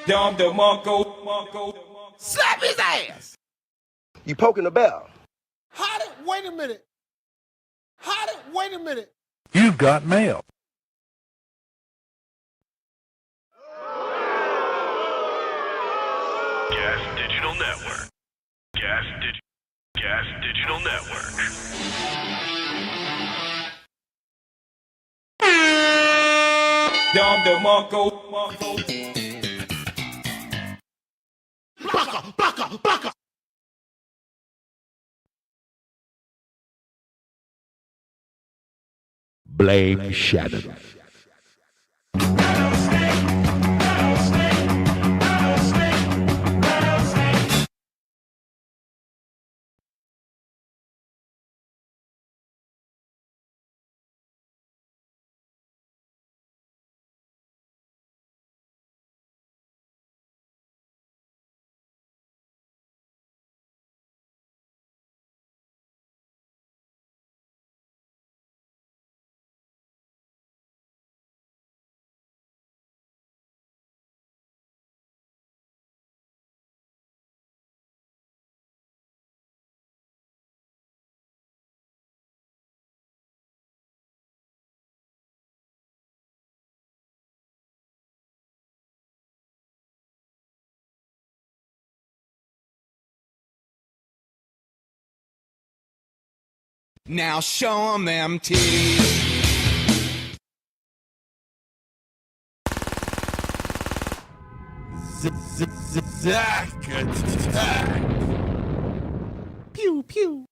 Dom DeMarco. Slap his ass! You poking the bear. Wait a minute. Wait a minute. You've got mail. Gas Digital Network. Gas Digital Network. Dom DeMarco. Baka. Blame Shannon. Now show 'em them titties. Pew, pew.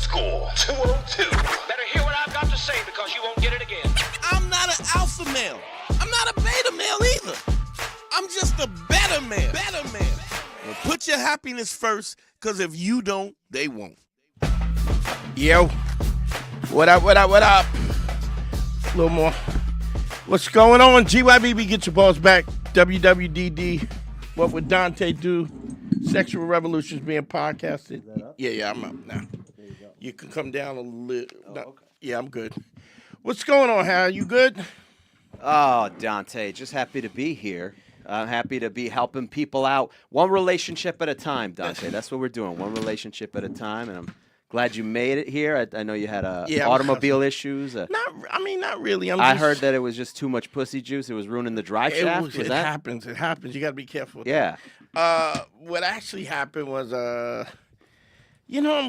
school. 202. Better hear what I've got to say because you won't get it again. I'm not an alpha male. I'm not a beta male either. I'm just a better man. Better man. Well, put your happiness first, because if you don't, they won't. Yo. What up? A little more. What's going on? GYBB, get your balls back. WWDD. What would Dante do? Sexual Revolutions being podcasted. Yeah, I'm up now. You can come down a little. Okay. Yeah, I'm good. What's going on, Harry? You good? Oh, Dante, just happy to be here. I'm happy to be helping people out. One relationship at a time, Dante. That's what we're doing. One relationship at a time, and I'm glad you made it here. I know you had automobile issues. Not really. I heard that it was just too much pussy juice. It was ruining the drive shaft. It happens. It happens. You got to be careful with that. What actually happened was, I'm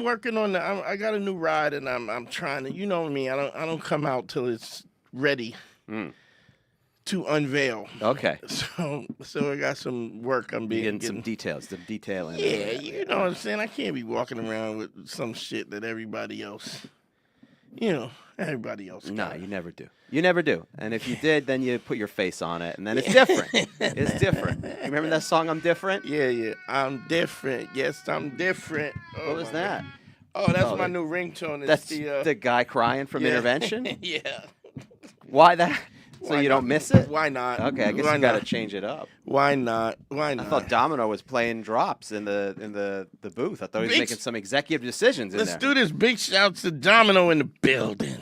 working on I got a new ride, and I'm trying to, you know me, I don't come out till it's ready to unveil. Okay. So I got some work I'm getting some details, the detailing. Yeah, you know what I'm saying? I can't be walking around with some shit that everybody else, everybody else. No, you never do. You never do. And if you did, then you put your face on it, and then it's different. It's different. You remember that song, I'm Different? Yeah. I'm different. Yes, I'm different. What was that? Oh, that's my new ringtone. That's the guy crying from Intervention? Yeah. Why that? So you don't miss it? Why not? Okay, I guess you got to change it up. Why not? I thought Domino was playing drops in the booth. I thought he was making some executive decisions in there. Let's do this. Big shouts to Domino in the building.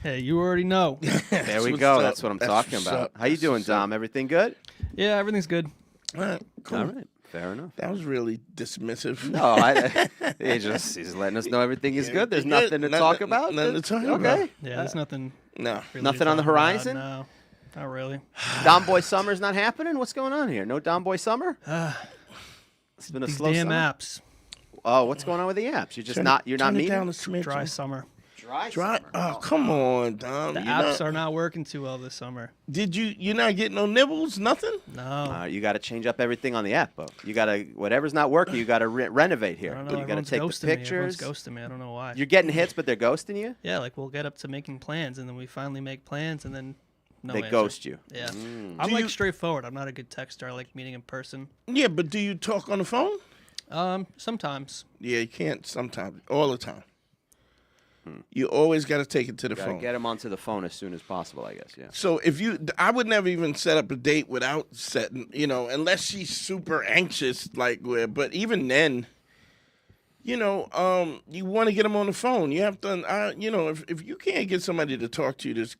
Hey, you already know. There we go. That's what I'm talking about. How you doing, Dom? Everything good? Yeah, everything's good. All right, cool. All right, fair enough. That was really dismissive. No, he's letting us know everything is good. There's nothing to talk about. Nothing to talk about. Okay. Yeah, there's nothing. No. Really nothing on the horizon? No, not really. Dom Boy Summer's not happening? What's going on here? No Dom Boy Summer? It's been a slow damn summer. apps. Oh, what's going on with the apps? You're not meeting? Dry summer. Dry. Oh, come on, Dom. The apps are not working too well this summer. You're not getting no nibbles? Nothing? No. You got to change up everything on the app, Bo. You got to, whatever's not working, you got to renovate here. I don't know. You got to take the pictures. Everyone's ghosting me. I don't know why. You're getting hits, but they're ghosting you? Yeah, like we'll get up to making plans, and then we finally make plans, and then they answer. ghost you. Yeah. I'm straightforward. I'm not a good texter. I like meeting in person. Yeah, but do you talk on the phone? Sometimes. Yeah, you can't sometimes. All the time. You always got to take it to the phone. Get them onto the phone as soon as possible, I guess, yeah. So I would never even set up a date without setting, unless she's super anxious, but even then, you want to get them on the phone. You have to, if you can't get somebody to talk to you, there's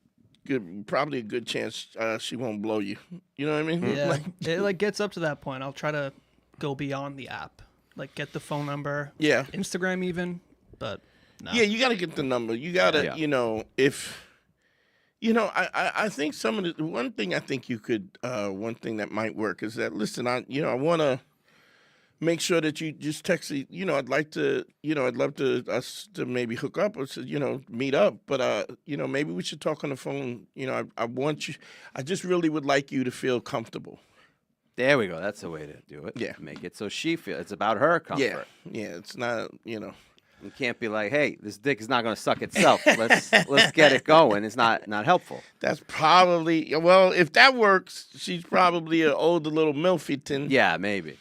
probably a good chance she won't blow you. You know what I mean? Yeah. It gets up to that point. I'll try to go beyond the app, get the phone number. Yeah. Instagram even, but. No. Yeah, you got to get the number. You got to, I think some of the one thing I think you could, one thing that might work is that, listen, I want to make sure that you just text it. I'd like to, I'd love us to maybe hook up or, meet up, but, maybe we should talk on the phone. I want you, I just really would like you to feel comfortable. There we go. That's the way to do it. Yeah. Make it so she feels, it's about her comfort. Yeah, it's not, You can't be like, hey, this dick is not going to suck itself. Let's get it going. It's not helpful. That's probably, if that works, she's probably an older little Milfington. Yeah, maybe.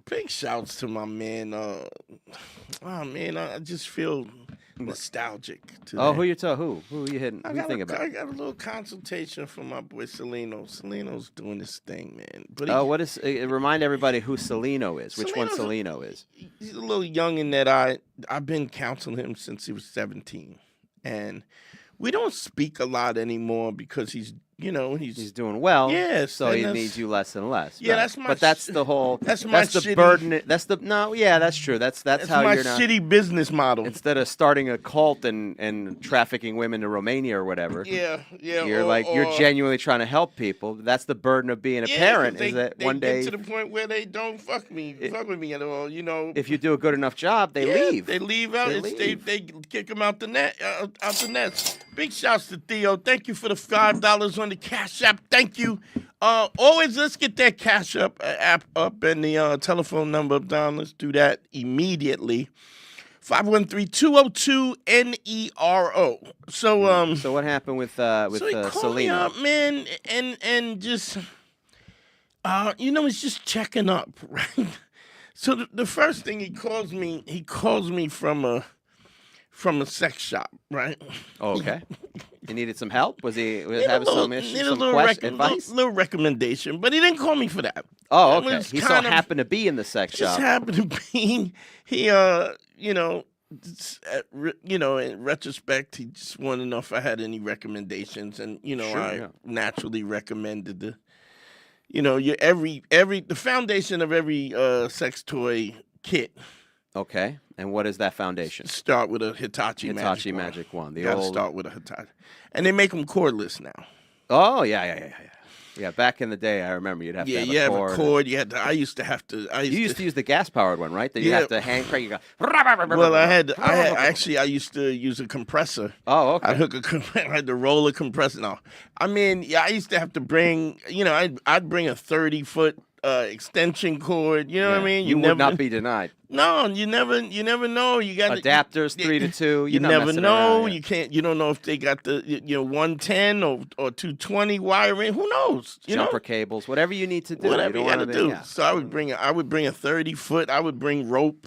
Big shouts to my man. I just feel nostalgic today. Oh, who are you hitting? Who you think about? I got a little consultation from my boy Celino. Celino's doing this thing, man. But what is? Remind everybody who Celino is. Which one Celino is? He's a little youngin' that I've been counseling him since he was 17, and we don't speak a lot anymore because he's doing well. Yes, so he needs you less and less. Yeah, right. that's my. But that's the whole. That's the shitty, burden. That's the no. Yeah, that's true. That's how my you're not. Shitty business model. Instead of starting a cult and trafficking women to Romania or whatever. Yeah. You're genuinely trying to help people. That's the burden of being a parent. Is that one day get to the point where they don't fuck with me at all. If you do a good enough job, they leave. They leave out. They kick them out the net. Out the nets. Big shouts to Theo. Thank you for the $5 on the Cash App. Thank you. Always, let's get that Cash App up and the telephone number up down. Let's do that immediately. 513-202-NERO. So So what happened with so he called me Selena? up, man, and just it's just checking up, right? So the first thing he calls me from a sex shop, right? Oh, okay. He needed some help? Was he Need a having little- some need issues, a some little advice? little recommendation, but he didn't call me for that. Oh, It okay. was He so kind of- happened to be in the sex Just shop. happened to be he in retrospect, he just wanted to know if I had any recommendations, and Sure, I yeah. naturally recommended the foundation of every sex toy kit. Okay. And what is that foundation? Start with a Hitachi Magic Wand. The You gotta old. start with a Hitachi, and they make them cordless now. Oh, yeah. Yeah, back in the day, I remember you'd have to have you a have cord. a cord. You had to. I used to have to. You used to use the gas-powered one, right? That you Yeah. have to hand crank. You go. Well, I used to use a compressor. Oh, okay. I had to roll a compressor. No, I mean, I used to have to bring, I'd bring a 30-foot extension cord. You know what I mean? You would not be denied. No, you never know. You got Adapters 3 to 2. You You're not never messing know. around, yeah. You can't. You don't know if they got the 110 or 220 wiring. Who knows? Jumper cables, whatever you need to do. Whatever you don't got to wanna do. yeah. So I would bring a 30-foot. I would bring rope,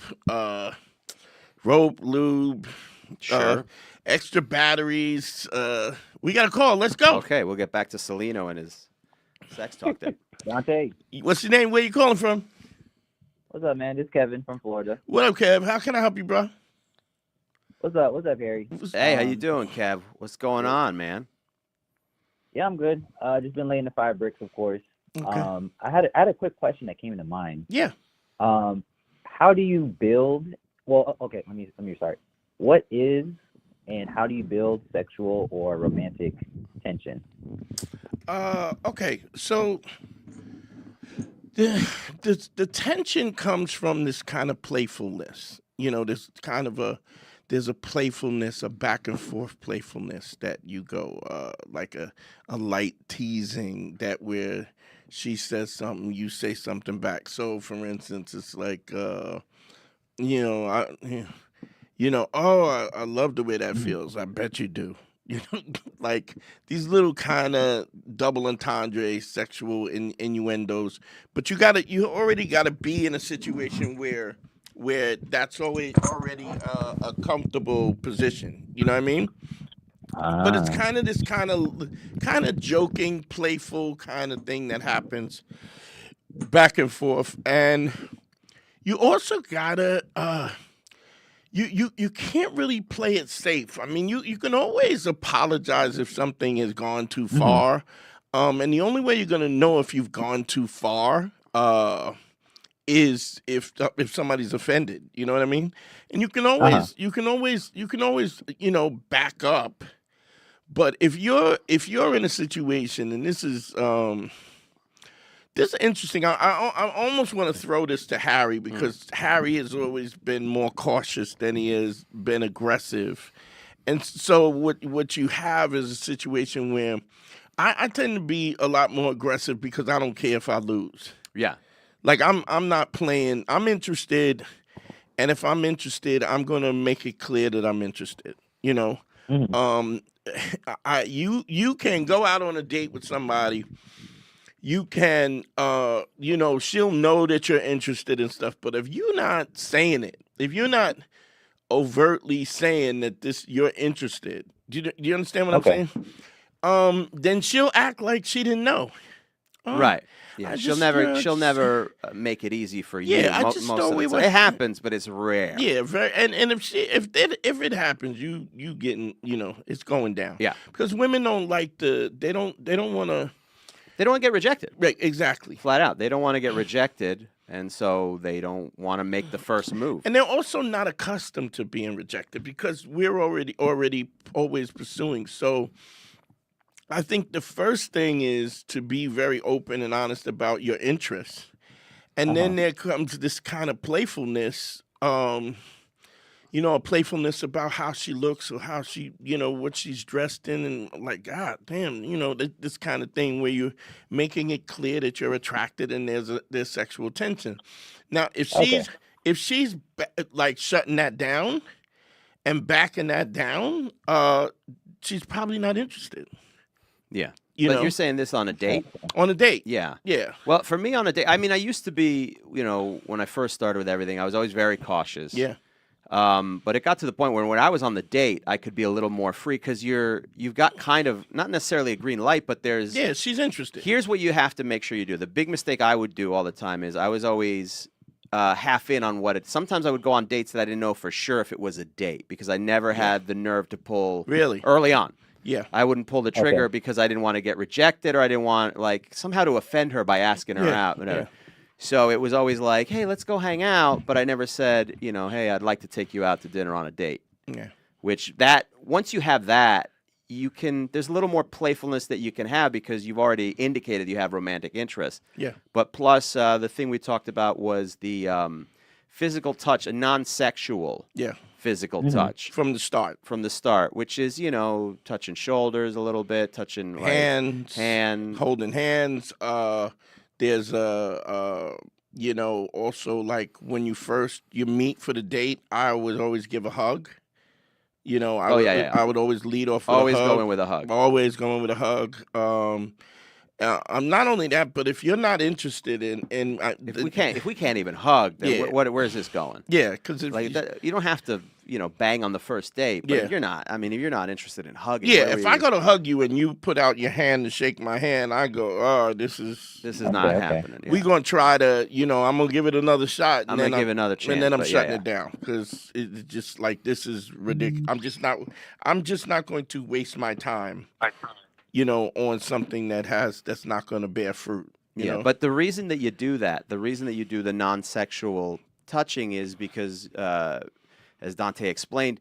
lube, Sure. extra batteries. We got a call. Let's go. Okay, we'll get back to Celino and his sex talk then. Dante, What's your name? Where you calling from? what's up, man? This is Kevin from Florida. What up, Kev? How can I help you, bro? What's up? What's up, Harry? Hey, how you doing, Kev? What's going on, man? Yeah, I'm good. Just been laying the 5 bricks, of course. Okay. I had a quick question that came into mind. Yeah. How do you build? Well, okay. Let me start. What is and how do you build sexual or romantic tension? Okay. So the tension comes from this kind of playfulness. There's a playfulness, a back and forth playfulness that you go like a light teasing that where she says something, you say something back. So for instance, it's like oh, I love the way that feels. I bet you do. Like these little kind of double entendre sexual innuendos, but you already gotta be in a situation where that's already a comfortable position. You know what I mean? But it's kind of this kind of joking, playful kind of thing that happens back and forth, and you also gotta. You can't really play it safe. I mean, you can always apologize if something has gone too far, and the only way you're gonna know if you've gone too far is if somebody's offended. You know what I mean? And you can always back up. But if you're in a situation, and this is interesting. I almost want to throw this to Harry because Harry has always been more cautious than he has been aggressive. And so what you have is a situation where I tend to be a lot more aggressive because I don't care if I lose. Yeah. Like I'm not playing. I'm interested, and if I'm interested, I'm gonna make it clear that I'm interested. You know, you can go out on a date with somebody. You can, she'll know that you're interested in stuff. But if you're not saying it, if you're not overtly saying that you're interested, do you understand what I'm saying? Then she'll act like she didn't know. Right. Yeah. She'll never make it easy for you. Yeah, I most just of thought the we time. were- It happens, but it's rare. Yeah, and if it happens, you getting, it's going down. Yeah. Because women don't like they don't want to. They don't want to get rejected. Right, exactly. Flat out. They don't want to get rejected, and so they don't want to make the first move. And they're also not accustomed to being rejected because we're already always pursuing. So I think the first thing is to be very open and honest about your interests. And then there comes this kind of playfulness, a playfulness about how she looks or how she, what she's dressed in, and like, God damn, this kind of thing where you're making it clear that you're attracted and there's sexual tension. Now, if if she's like shutting that down and backing that down, she's probably not interested. Yeah. You but know? you're saying this on a date? On a date. Yeah. Yeah. Well, for me on a date, I mean, I used to be, when I first started with everything, I was always very cautious. Yeah. But it got to the point where when I was on the date, I could be a little more free because you've got kind of not necessarily a green light, but there's she's interested. Here's what you have to make sure you do. The big mistake I would do all the time is I was always half in on what it. Sometimes I would go on dates that I didn't know for sure if it was a date because I never had the nerve to pull early on. Yeah. I wouldn't pull the trigger because I didn't want to get rejected or I didn't want somehow to offend her by asking her out. Whatever. Yeah. So it was always like, hey, let's go hang out. But I never said, hey, I'd like to take you out to dinner on a date. Yeah. Which once you have that, there's a little more playfulness that you can have because you've already indicated you have romantic interest. Yeah. But plus, the thing we talked about was the physical touch, a non-sexual physical touch. From the start, which is, touching shoulders a little bit, touching hands, holding hands. There's also like when you meet for the date, I would always give a hug. I would always lead off with a hug. Always going with a hug. Always going with a hug. I'm not only that, but if you're not interested if we can't even hug, then where's this going? Yeah, because you don't have to bang on the first date. But if you're not, if you're not interested in hugging, if I go to hug you and you put out your hand to shake my hand, I go, oh, this is not happening. Yeah. We're gonna try to, I'm gonna give it another shot. I'm gonna give it another chance, and then I'm shutting it down because it's just like this is ridiculous. I'm just not going to waste my time. On something that's not going to bear fruit. You know? But the reason that you do that, the reason that you do the non-sexual touching is because, as Dante explained,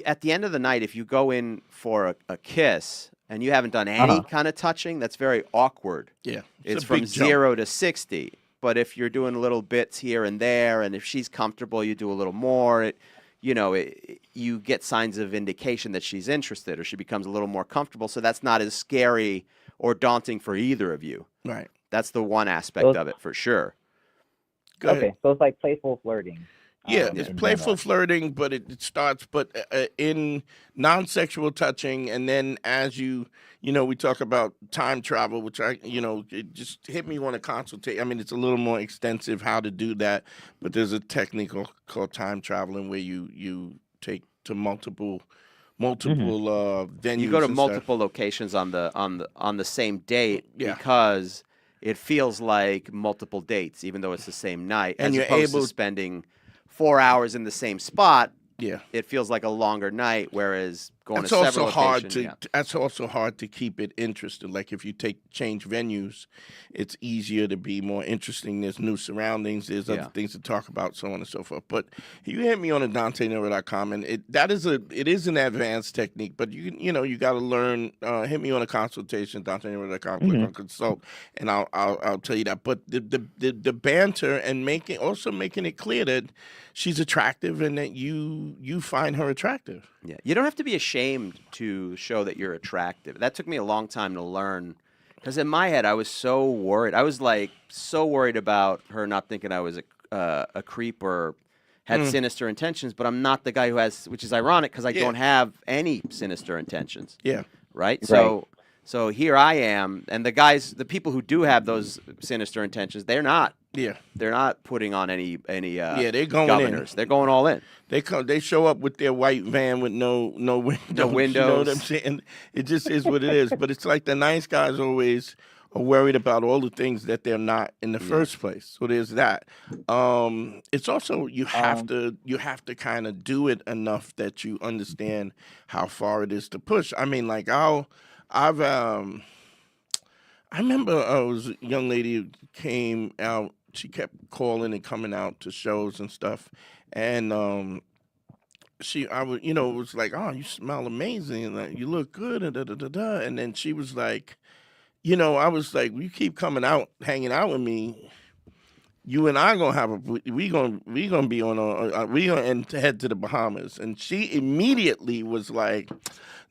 at the end of the night, if you go in for a kiss and you haven't done any kind of touching, that's very awkward. Yeah. It's from 0 to 60. But if you're doing little bits here and there, and if she's comfortable, you do a little more. You get signs of indication that she's interested or she becomes a little more comfortable. So that's not as scary or daunting for either of you. Right. That's the one aspect of it for sure. Okay, so it's like playful flirting. Yeah, it's playful flirting, but it starts in non-sexual touching, and then as we talk about time travel, which it just hit me want to consultate. I mean, it's a little more extensive how to do that, but there's a technique called time traveling where you take to multiple venues. You go to multiple locations on the same date because it feels like multiple dates, even though it's the same night, and as opposed to spending 4 hours in the same spot. Yeah, it feels like a longer night, whereas going that's to several also hard locations, That's also hard to keep it interesting. Like if you change venues, it's easier to be more interesting. There's new surroundings. There's other things to talk about, so on and so forth. But you hit me on a DanteNero.com, and it is an advanced technique. But you got to learn. Hit me on a consultation, DanteNero.com. Click on consult, and I'll tell you that. But the banter and making it clear that she's attractive and that you find her attractive. Yeah, you don't have to be ashamed to show that you're attractive. That took me a long time to learn because in my head I was so worried. I was so worried about her not thinking I was a creep or had sinister intentions. But I'm not the guy who has, which is ironic because I don't have any sinister intentions. Yeah. Right. So here I am, and the people who do have those sinister intentions, they're not. Yeah, they're not putting on any. They're going governors. in. They're going all in. They show up with their white van with no windows. No windows. You know what I'm saying? It just is what it is. But it's like the nice guys always are worried about all the things that they're not in the first place. So there's that. It's also you have to kind of do it enough that you understand how far it is to push. I mean, like I remember it was a young lady who came out. She kept calling and coming out to shows and stuff, and it was like, oh, you smell amazing, and like, you look good, and and then she was like, I was like, you keep coming out, hanging out with me, you and I gonna have we gonna be on we gonna head to the Bahamas. And she immediately was like,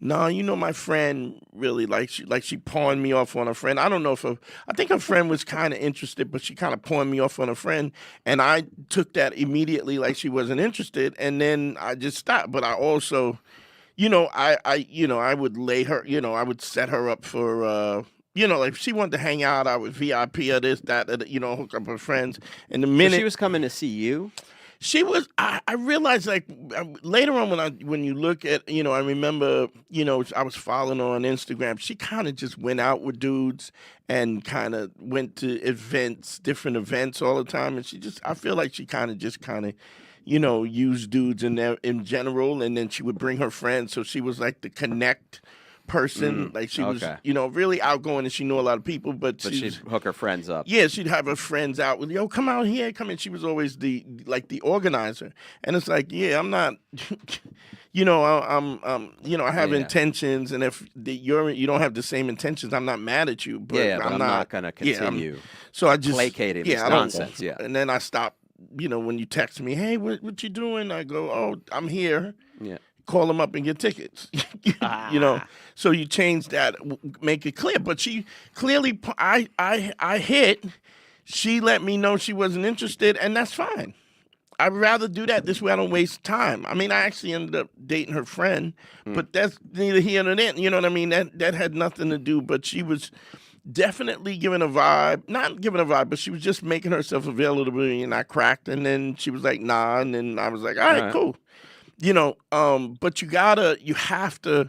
no, my friend really she pawned me off on a friend. I don't know I think her friend was kind of interested, but she kind of pawned me off on a friend, and I took that immediately like she wasn't interested, and then I just stopped. But I also, I would lay her, I would set her up for. Like if she wanted to hang out, I would VIP her this, that, hook up her friends. And the minute So she was coming to see you. she was, I realized later on when you look at, I remember, I was following her on Instagram. She kind of just went out with dudes and kind of went to different events all the time. And I feel like she kind of used dudes in general. And then she would bring her friends. So she was like the connect person. Like she was, really outgoing, and she knew a lot of people, but she'd hook her friends up. Yeah, she'd have her friends out with, come out here, come in. She was always the organizer. And it's like, yeah, I'm not, I have intentions, and if you don't have the same intentions, I'm not mad at you, but I'm not going to continue. So I just placating this nonsense. Yeah. And then I stopped, when you text me, hey, what you doing? I go, oh, I'm here. Yeah. Call them up and get tickets, So you change that, make it clear. But she clearly, I hit. She let me know she wasn't interested, and that's fine. I'd rather do that. This way I don't waste time. I mean, I actually ended up dating her friend, but that's neither here nor there. You know what I mean? That had nothing to do. But she was definitely giving a vibe, not giving a vibe, but she was just making herself available to me, and I cracked. And then she was like, nah, and then I was like, all right. Cool. But you have to,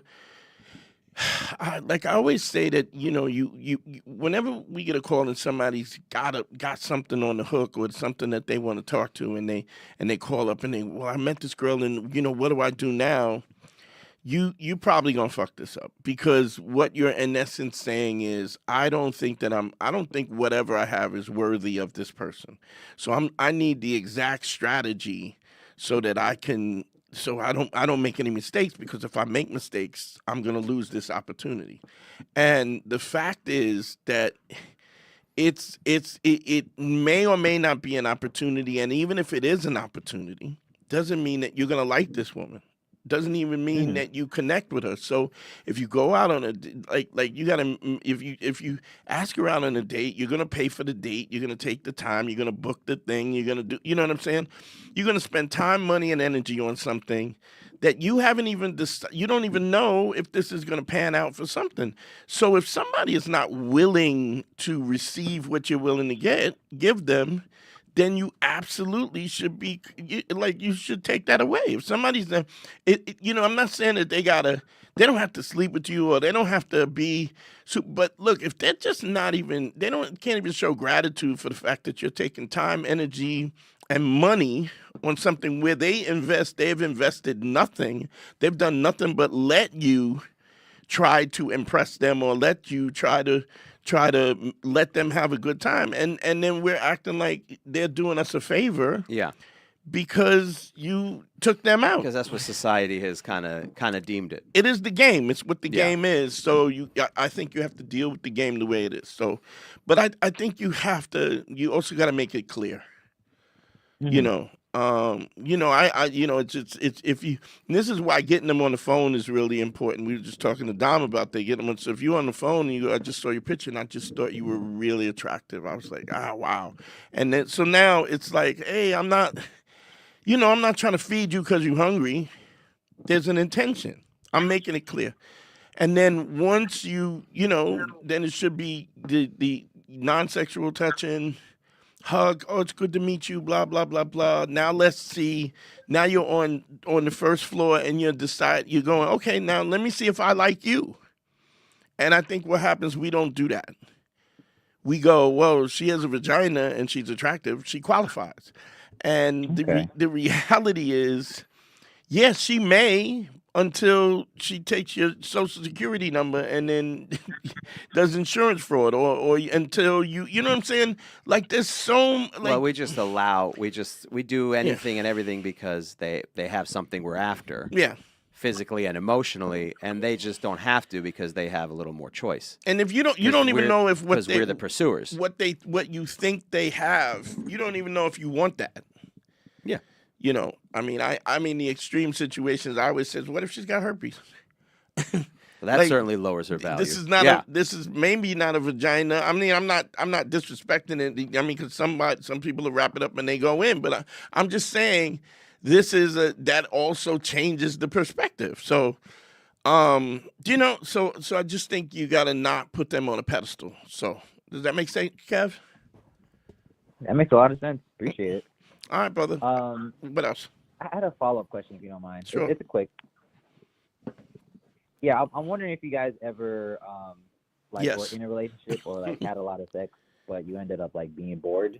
like I always say that, you whenever we get a call and somebody's got something on the hook or something that they want to talk to, and they call up and I met this girl, and what do I do now? You probably gonna fuck this up, because what you're in essence saying is, I don't think whatever I have is worthy of this person. So I need the exact strategy so that I don't make any mistakes, because if I make mistakes, I'm going to lose this opportunity. And the fact is that it may or may not be an opportunity, and even if it is an opportunity, doesn't mean that you're going to like this woman. Doesn't even mean that you connect with her. So if you go out on you gotta, if you ask her out on a date, you're gonna pay for the date. You're gonna take the time. You're gonna book the thing. You're gonna do. You know what I'm saying? You're gonna spend time, money, and energy on something that you haven't even you don't even know if this is gonna pan out for something. So if somebody is not willing to receive what you're willing to give them, then you absolutely should be you should take that away. If somebody's, I'm not saying that they don't have to sleep with you, or they don't have to be. But look, if they're just not even, can't even show gratitude for the fact that you're taking time, energy, and money on something where they've invested nothing. They've done nothing but let you try to impress them, or let you try to let them have a good time, and then we're acting like they're doing us a favor. Yeah. Because you took them out. Because that's what society has kind of deemed it. It is the game. It's what the game is. So I think you have to deal with the game the way it is. So, but I think you also got to make it clear. Mm-hmm. It's if you. This is why getting them on the phone is really important. We were just talking to Dom about that. Getting them on. So if you're on the phone and you go, I just saw your picture and I just thought you were really attractive. I was like, wow. And then so now it's like, hey, I'm not trying to feed you because you're hungry. There's an intention. I'm making it clear. And then once then it should be the non-sexual touching. Hug, oh, it's good to meet you, blah, blah, blah, blah. Now let's see. Now you're on the first floor and you're going, okay, now let me see if I like you. And I think what happens, we don't do that. We go, well, she has a vagina and she's attractive. She qualifies. And the reality is, yes, she may, until she takes your social security number and then does insurance fraud, or until you know what I'm saying? Like there's well, we do anything and everything because they have something we're after. Yeah. physically and emotionally, and they just don't have to because they have a little more choice. And if you don't even know if because we're the pursuers. What you think they have, you don't even know if you want that. Yeah. You know, I mean, I mean the extreme situations. I always says, what if she's got herpes? Well, that Like, certainly lowers her value. This is not. This is maybe not a vagina. I mean, I'm not disrespecting it. I mean, because some people will wrap it up and they go in. But I'm just saying, this is that also changes the perspective. So, you know, so I just think you got to not put them on a pedestal. So, does that make sense, Kev? That makes a lot of sense. Appreciate it. All right, brother. What else? I had a follow-up question, if you don't mind. Sure. It's a quick. Yeah, I'm wondering if you guys ever Yes. were in a relationship or like had a lot of sex, but you ended up like being bored,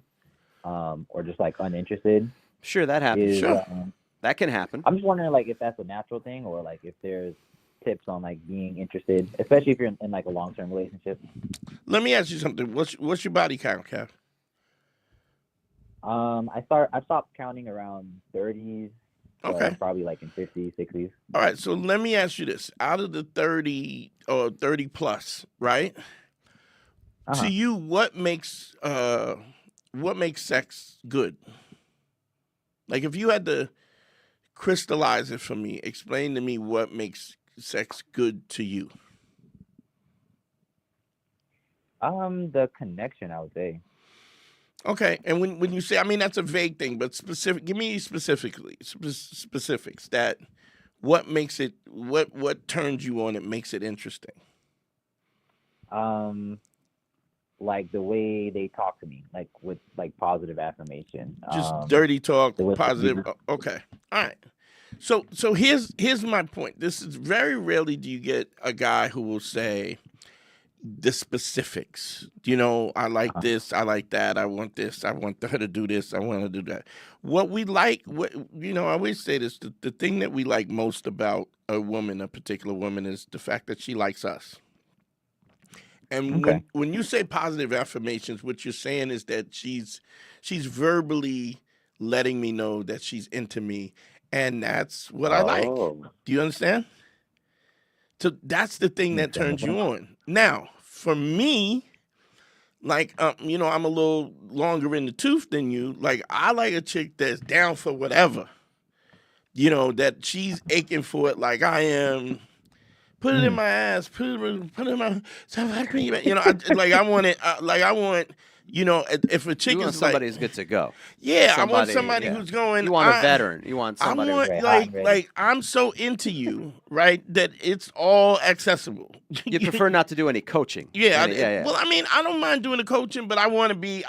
or just like uninterested. Sure, that happens. Sure. That can happen. I'm just wondering like if that's a natural thing or like if there's tips on like being interested, especially if you're in like a long-term relationship. Let me ask you something. What's your body count, Kev? I stopped counting around 30s. So Okay. probably like in 50s, 60s. All right, so let me ask you this. Out of the 30 or 30 plus, right? Uh-huh. To you, what makes sex good? Like if you had to crystallize it for me, explain to me what makes sex good to you. The connection, I would say. Okay, and when you say, I mean that's a vague thing, but specific. Give me specifics. That what makes it what turns you on? It makes it interesting. Like the way they talk to me, like with like positive affirmation. Just dirty talk, the way- positive. Okay, all right. So here's my point. This is very rarely do you get a guy who will say the specifics. You know, I like this, I like that, I want this, I want her to do this, I want her to do that. What we like, I always say this, the thing that we like most about a woman, a particular woman, is the fact that she likes us. And when you say positive affirmations, what you're saying is that she's verbally letting me know that she's into me, and that's what I like. Do you understand? So that's the thing that turns you on. Now, for me, like, I'm a little longer in the tooth than you. Like, I like a chick that's down for whatever. You know, that she's aching for it like I am. Put it in my ass. Put it in my. You know, I want it. I want. You know, if a chick You want is somebody like, who's good to go. Yeah, I want somebody who's going. You want a veteran. You want somebody. I want like I'm so into you, right? That it's all accessible. You prefer not to do any coaching. Yeah. Well, I mean, I don't mind doing the coaching, but I want, look,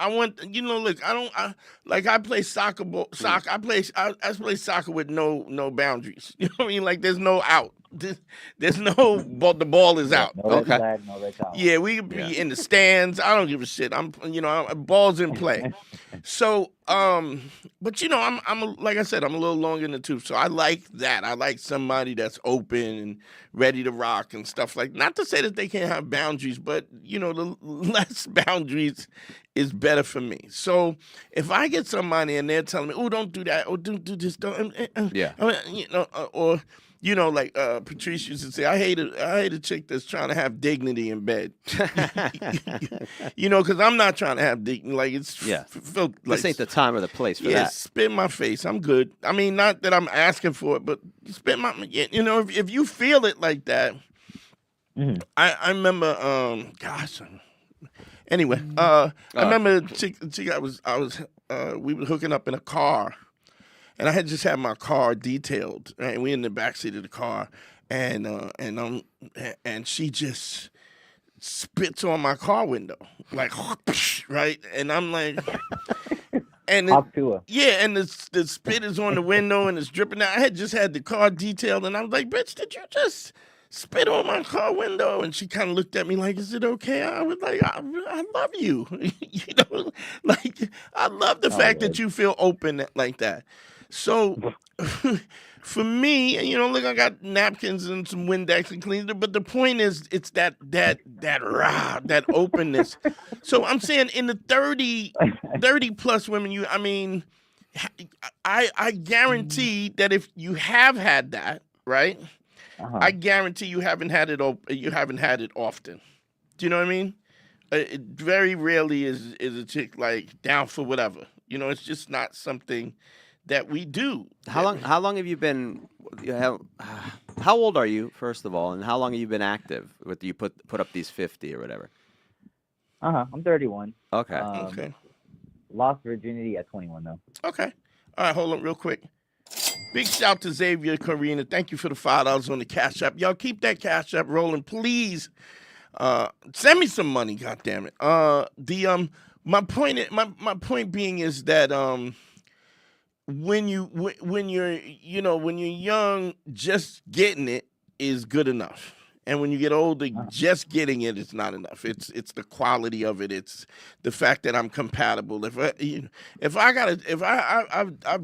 I play soccer. I play soccer with no boundaries. You know what I mean? Like there's no out. There's no, the ball is out. No red flag, no red towel. Yeah, we could be in the stands. I don't give a shit. Ball's in play. So, but like I said, I'm a little longer in the tooth. So I like that. I like somebody that's open and ready to rock and stuff like. Not to say that they can't have boundaries, but the less boundaries is better for me. So if I get somebody and they're telling me, "Oh, don't do that," or "Do this," don't, or. Like Patrice used to say, I hate a chick that's trying to have dignity in bed. Because I'm not trying to have dignity. Like it's this ain't the time or the place for that. Spit in my face. I'm good. I mean, not that I'm asking for it, but spit my. If you feel it like that, I remember. Anyway, I remember a chick. We were hooking up in a car. And I had just had my car detailed, right? And we in the backseat of the car, and she just spits on my car window, like, right? And I'm like, and the spit is on the window and it's dripping out. I had just had the car detailed, and I was like, bitch, did you just spit on my car window? And she kind of looked at me like, is it okay? I was like, I love you. Like, I love the fact that you feel open like that. So, for me, look, I got napkins and some Windex and cleaner, but the point is, it's that openness. So I'm saying in the 30 plus women, I guarantee that if you have had that, right, I guarantee you haven't had it. You haven't had it often. Do you know what I mean? It very rarely is a chick like down for whatever. You know, it's just not something that we do. How long have you been? How old are you, first of all, and how long have you been active? With you put up these 50 or whatever. I'm 31. Okay. Okay. Lost virginity at 21 though. Okay. All right, hold on real quick. Big shout to Xavier Karina. Thank you for the $5 on the Cash App. Y'all keep that Cash App rolling, please. Send me some money, goddammit. My point being is that when you're young, just getting it is good enough. And when you get older, just getting it is not enough. It's the quality of it. It's the fact that I'm compatible. I've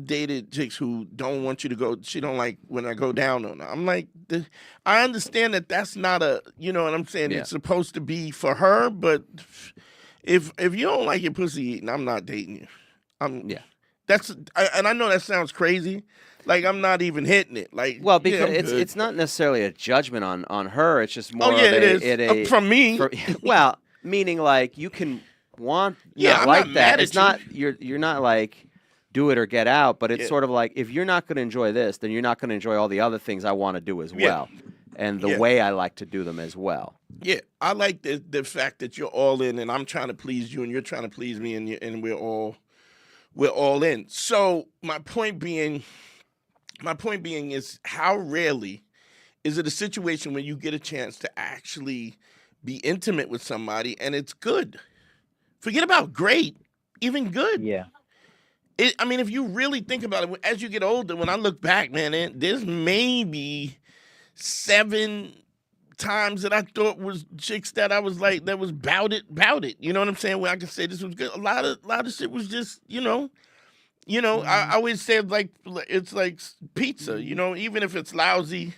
dated chicks who don't want you to go. She don't like when I go down on her. I'm like, I understand that that's not a. You know what I'm saying? Yeah. It's supposed to be for her, but if you don't like your pussy eating, I'm not dating you. And I know that sounds crazy. Like, I'm not even hitting it. Like, well, because it's not necessarily a judgment on her. It's just more. It is. From me. Well, meaning like you can want I'm like not that. mad It's at not you're not like do it or get out, but it's sort of like if you're not going to enjoy this, then you're not going to enjoy all the other things I want to do as well, and the way I like to do them as well. Yeah, I like the fact that you're all in, and I'm trying to please you, and you're trying to please me, and we're all in. So my point being is how rarely is it a situation where you get a chance to actually be intimate with somebody and it's good. Forget about great, even good. Yeah. I mean, if you really think about it, as you get older, when I look back, man, there's maybe 7 times that I thought was chicks that I was like, that was bout it. You know what I'm saying? Where I could say this was good. A lot of shit was just, I always say it's like pizza, even if it's lousy,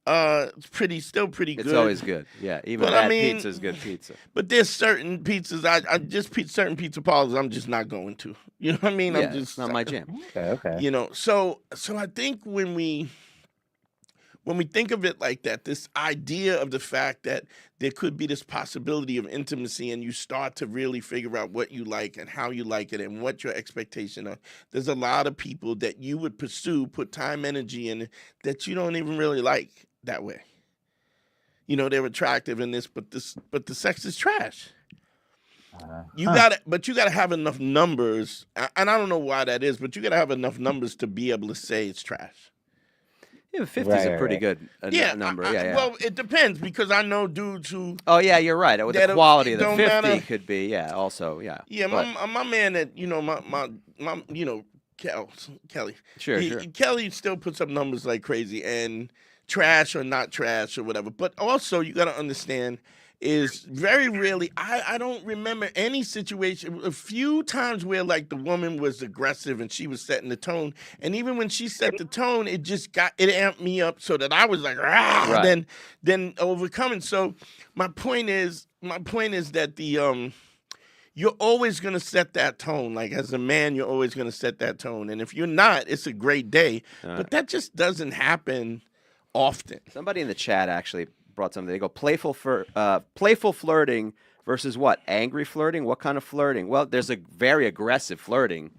it's still pretty good. It's always good. Yeah, even bad pizza is good pizza. But there's certain pizzas, certain pizza parlors I'm just not going to. You know what I mean? Yeah, it's not my jam. Okay. So I think when we think of it like that, this idea of the fact that there could be this possibility of intimacy and you start to really figure out what you like and how you like it and what your expectation are. There's a lot of people that you would pursue, put time, energy in that you don't even really like that way. They're attractive in this, but the sex is trash. You gotta have enough numbers, and I don't know why that is, but you gotta have enough numbers to be able to say it's trash. Yeah, 50 is a pretty good number. Well, it depends because I know dudes who. Oh yeah, you're right. With the quality of the 50 could be also. Yeah, my man that my Kelly. Sure. Kelly still puts up numbers like crazy and trash or not trash or whatever. But also you got to understand is very rarely, I don't remember any situation, a few times where like the woman was aggressive and she was setting the tone. And even when she set the tone, it amped me up so that I was like, then overcoming. So my point is that you're always going to set that tone. Like as a man, you're always going to set that tone. And if you're not, it's a great day. But that just doesn't happen often. Somebody in the chat actually brought something. They go playful flirting versus what? Angry flirting? What kind of flirting? Well, there's a very aggressive flirting,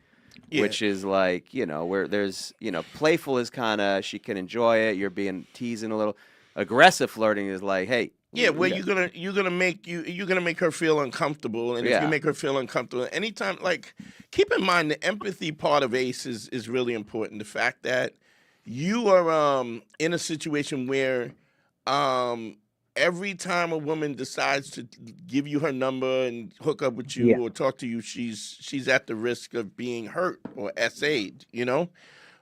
which is like, where there's, playful is kind of she can enjoy it. You're being teasing a little. Aggressive flirting is like, hey. Yeah, where you're gonna make her feel uncomfortable, and if you make her feel uncomfortable, anytime, like, keep in mind the empathy part of ACE is really important. The fact that you are in a situation where every time a woman decides to give you her number and hook up with you or talk to you, she's at the risk of being hurt or SA'd,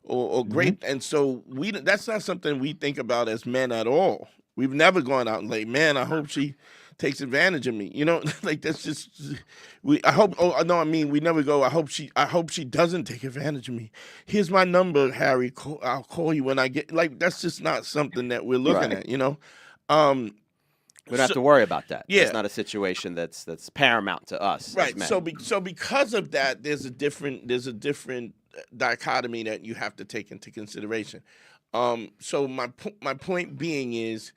or great. And so that's not something we think about as men at all. We've never gone out and like, man, I hope she takes advantage of me. Like that's just we never go, I hope she doesn't take advantage of me. Here's my number, Harry. I'll call you when I get, like, that's just not something that we're looking at, We don't have to worry about that. Yeah. It's not a situation that's paramount to us. Right. As men. So because of that, there's a different dichotomy that you have to take into consideration. So my point being is,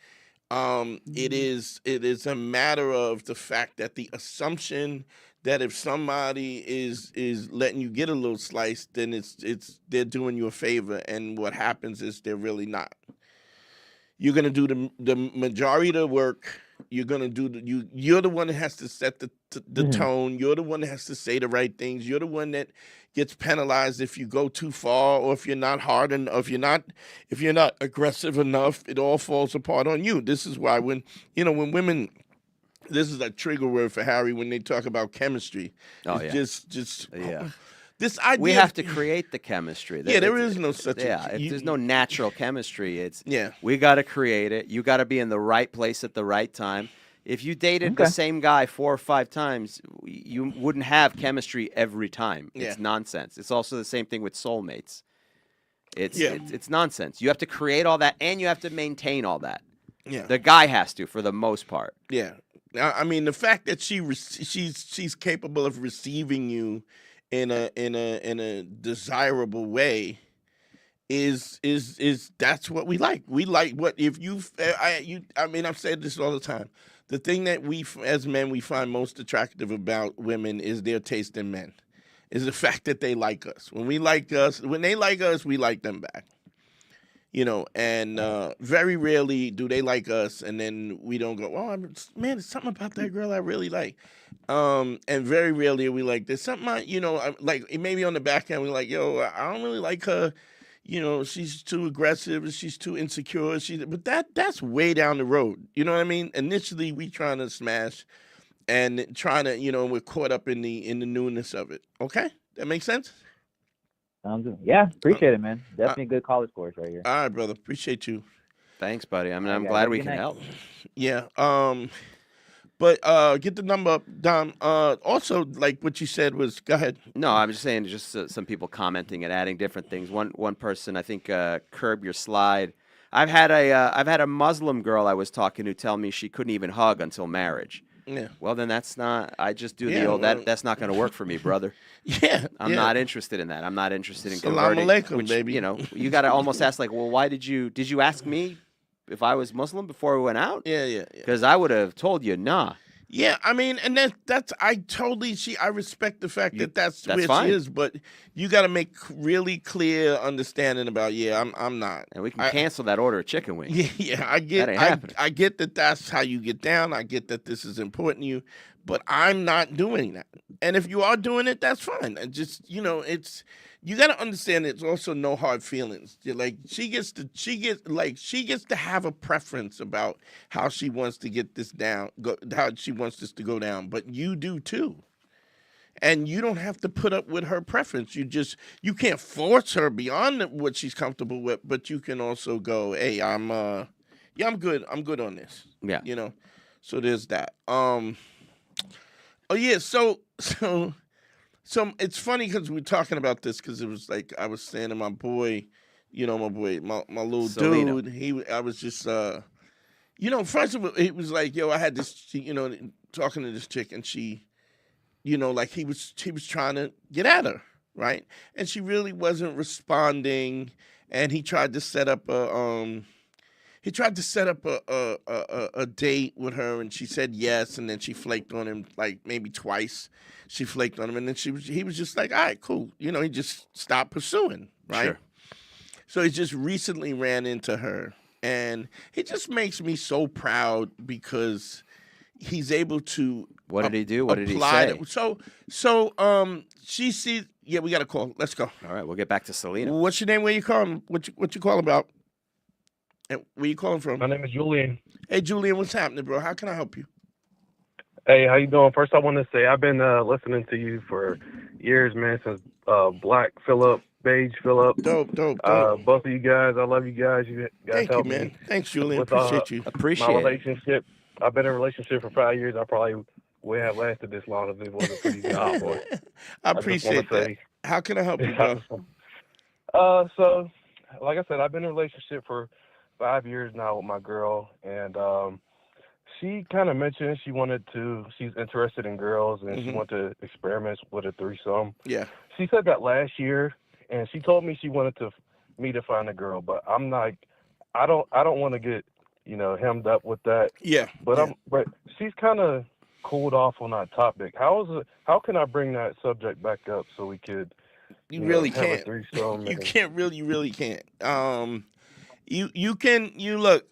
it is a matter of the fact that the assumption that if somebody is letting you get a little slice, then it's they're doing you a favor, and what happens is they're really not. You're gonna do the majority of the work. You're gonna do you're the one that has to set the tone. You're the one that has to say the right things. You're the one that gets penalized if you go too far, or if you're not hard enough, if you're not aggressive enough. It all falls apart on you. This is why when women, this is a trigger word for Harry when they talk about chemistry. Oh, It's just Yeah. this idea. We have to create the chemistry. There is no such. There's no natural chemistry. It's Yeah. we got to create it. You got to be in the right place at the right time. If you dated the same guy 4 or 5 times, you wouldn't have chemistry every time. It's nonsense. It's also the same thing with soulmates. It's nonsense. You have to create all that, and you have to maintain all that. Yeah. The guy has to, for the most part. Yeah. I mean, the fact that she's capable of receiving you in a desirable way is that's what we like. We like what if I mean, I've said this all the time. The thing that we as men we find most attractive about women is their taste in men. Is the fact that they like us. When they like us, we like them back. And very rarely do they like us, and then we don't go, oh, man, there's something about that girl I really like. And very rarely are we like, there's something, like maybe on the back end, we're like, yo, I don't really like her. She's too aggressive, she's too insecure. But that's way down the road. You know what I mean? Initially, we trying to smash and trying to, we're caught up in the newness of it. Okay? That makes sense? Sounds good. Yeah, appreciate it, man. Definitely a good college course right here. All right, brother. Appreciate you. Thanks, buddy. I'm glad we can help. Yeah. But get the number up, Dom. Also, like what you said was, go ahead. No, I'm just saying, some people commenting and adding different things. One person, I think, Curb Your Slide. I've had a Muslim girl I was talking to tell me she couldn't even hug until marriage. Yeah. Well, then that's not. I just do the old. That's not going to work for me, brother. I'm not interested in that. I'm not interested in converting. Salam alaikum, baby. You got to almost ask like, well, why did you ask me if I was Muslim before we went out? Yeah. Because I would have told you, nah. Yeah, I mean, and that's I respect the fact that's where fine. she is, but you got to make really clear understanding about I'm not. And we can cancel that order of chicken wings. Yeah, I get That ain't happening. I get that that's how you get down. I get that this is important to you, but I'm not doing that. And if you are doing it, that's fine. And just it's you got to understand it's also no hard feelings. Like she gets to have a preference about how she wants to get this down, how she wants this to go down, but you do too. And you don't have to put up with her preference. You can't force her beyond what she's comfortable with, but you can also go, "Hey, I'm good. I'm good on this." Yeah. So there's that. Oh yeah, so it's funny because we're talking about this because it was like I was saying to my boy, my little Selena. dude. I was just, first of all, it was like, yo, I had this, talking to this chick, and she, like he was trying to get at her, right? And she really wasn't responding, and he tried to set up a date with her, and she said yes, and then she flaked on him like maybe twice. She flaked on him, and then he was just like, all right, cool. He just stopped pursuing, right? Sure. So he just recently ran into her, and it just makes me so proud because he's able to. What did he do? What did he say? So she sees. Yeah, we got a call. Let's go. All right, we'll get back to Selena. What's your name? Where you calling? What you calling about? And where you calling from? My name is Julian. Hey, Julian, what's happening, bro? How can I help you? Hey, how you doing? First, I want to say I've been listening to you for years, man, since Black Phillip, Beige Phillip. Dope. Both of you guys, I love you guys. You guys Thank you, help man. me Thanks, Julian. with, Appreciate you. Appreciate my it. relationship. I've been in a relationship for 5 years. I probably would have lasted this long if it wasn't for you guys. Boy. I appreciate that. How can I help you, bro? So, like I said, I've been in a relationship for 5 years now with my girl, and she kind of mentioned she's interested in girls, and she wanted to experiment with a threesome. Yeah. She said that last year, and she told me she wanted to me to find a girl, but I'm like, I don't want to get, hemmed up with that. Yeah. But but she's kind of cooled off on that topic. How can I bring that subject back up so we could, You really have a can't. threesome? You can't really. You really can't. You can. You look.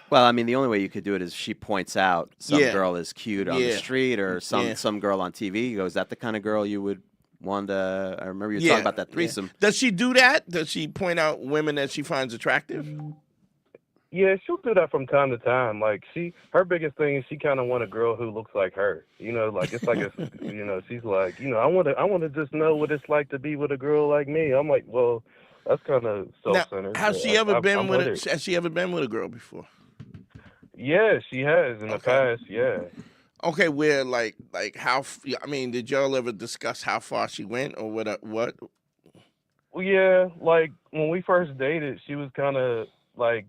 Well, I mean, the only way you could do it is she points out some Yeah. girl is cute on the street or some girl on TV. You go, is that the kind of girl you would want to? I remember you were talking about that threesome. Does she do that? Does she point out women that she finds attractive? Yeah, she'll do that from time to time. Like her biggest thing is she kind of want a girl who looks like her. Like it's like she's like, I want to just know what it's like to be with a girl like me. I'm like, well, that's kind of self-centered. Now, has she ever been with Has she ever been with a girl before? Yeah, she has in the past. Yeah. Okay, where like how? I mean, did y'all ever discuss how far she went or what? What? Well, yeah, like when we first dated, she was kind of like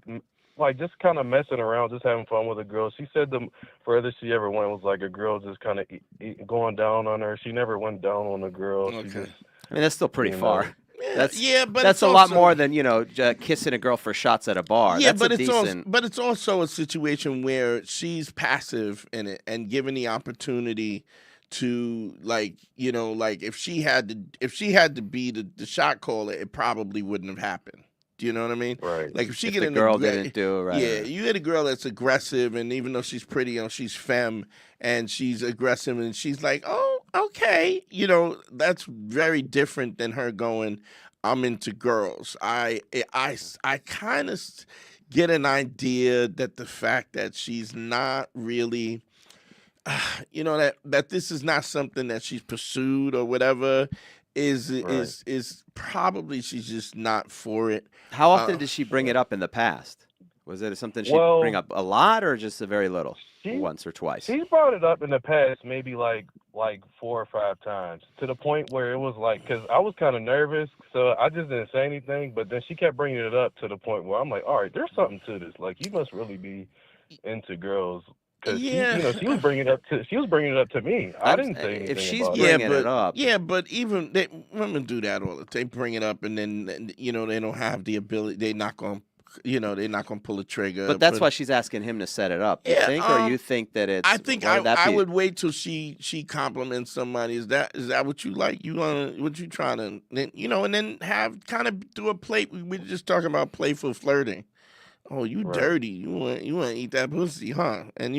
just kind of messing around, just having fun with a girl. She said the furthest she ever went was like a girl just kind of going down on her. She never went down on a girl. Okay. She just, I mean, that's still pretty far. But that's a lot more than kissing a girl for shots at a bar. Yeah, that's but it's also a situation where she's passive in it and given the opportunity to like if she had to be the shot caller, it probably wouldn't have happened. Do you know what I mean? Right. Like if she if get the an girl didn't do it right. Yeah, you get a girl that's aggressive, and even though she's pretty, she's femme, and she's aggressive, and she's like, oh, okay, that's very different than her going, I'm into girls. I kind of get an idea that the fact that she's not really, that this is not something that she's pursued or whatever. Is probably she's just not for it. How often did she bring it up in the past? Was it something she'd bring up a lot or just a very little? Once or twice? She's brought it up in the past maybe like 4 or 5 times, to the point where it was like, because I was kind of nervous, so I just didn't say anything, but then she kept bringing it up to the point where I'm like, all right, there's something to this. Like, you must really be into girls. Because she was bringing it up to me. I didn't say anything. If she's about bringing it up, but even women do that all the time. They bring it up, and then they don't have the ability. They're not going to pull a trigger. But that's why she's asking him to set it up. You think, or you think that it's? I think I would wait till she compliments somebody. Is that what you like? What you trying to and then have kind of do a plate. We're just talking about playful flirting. Oh, you dirty. You want to eat that pussy, huh? And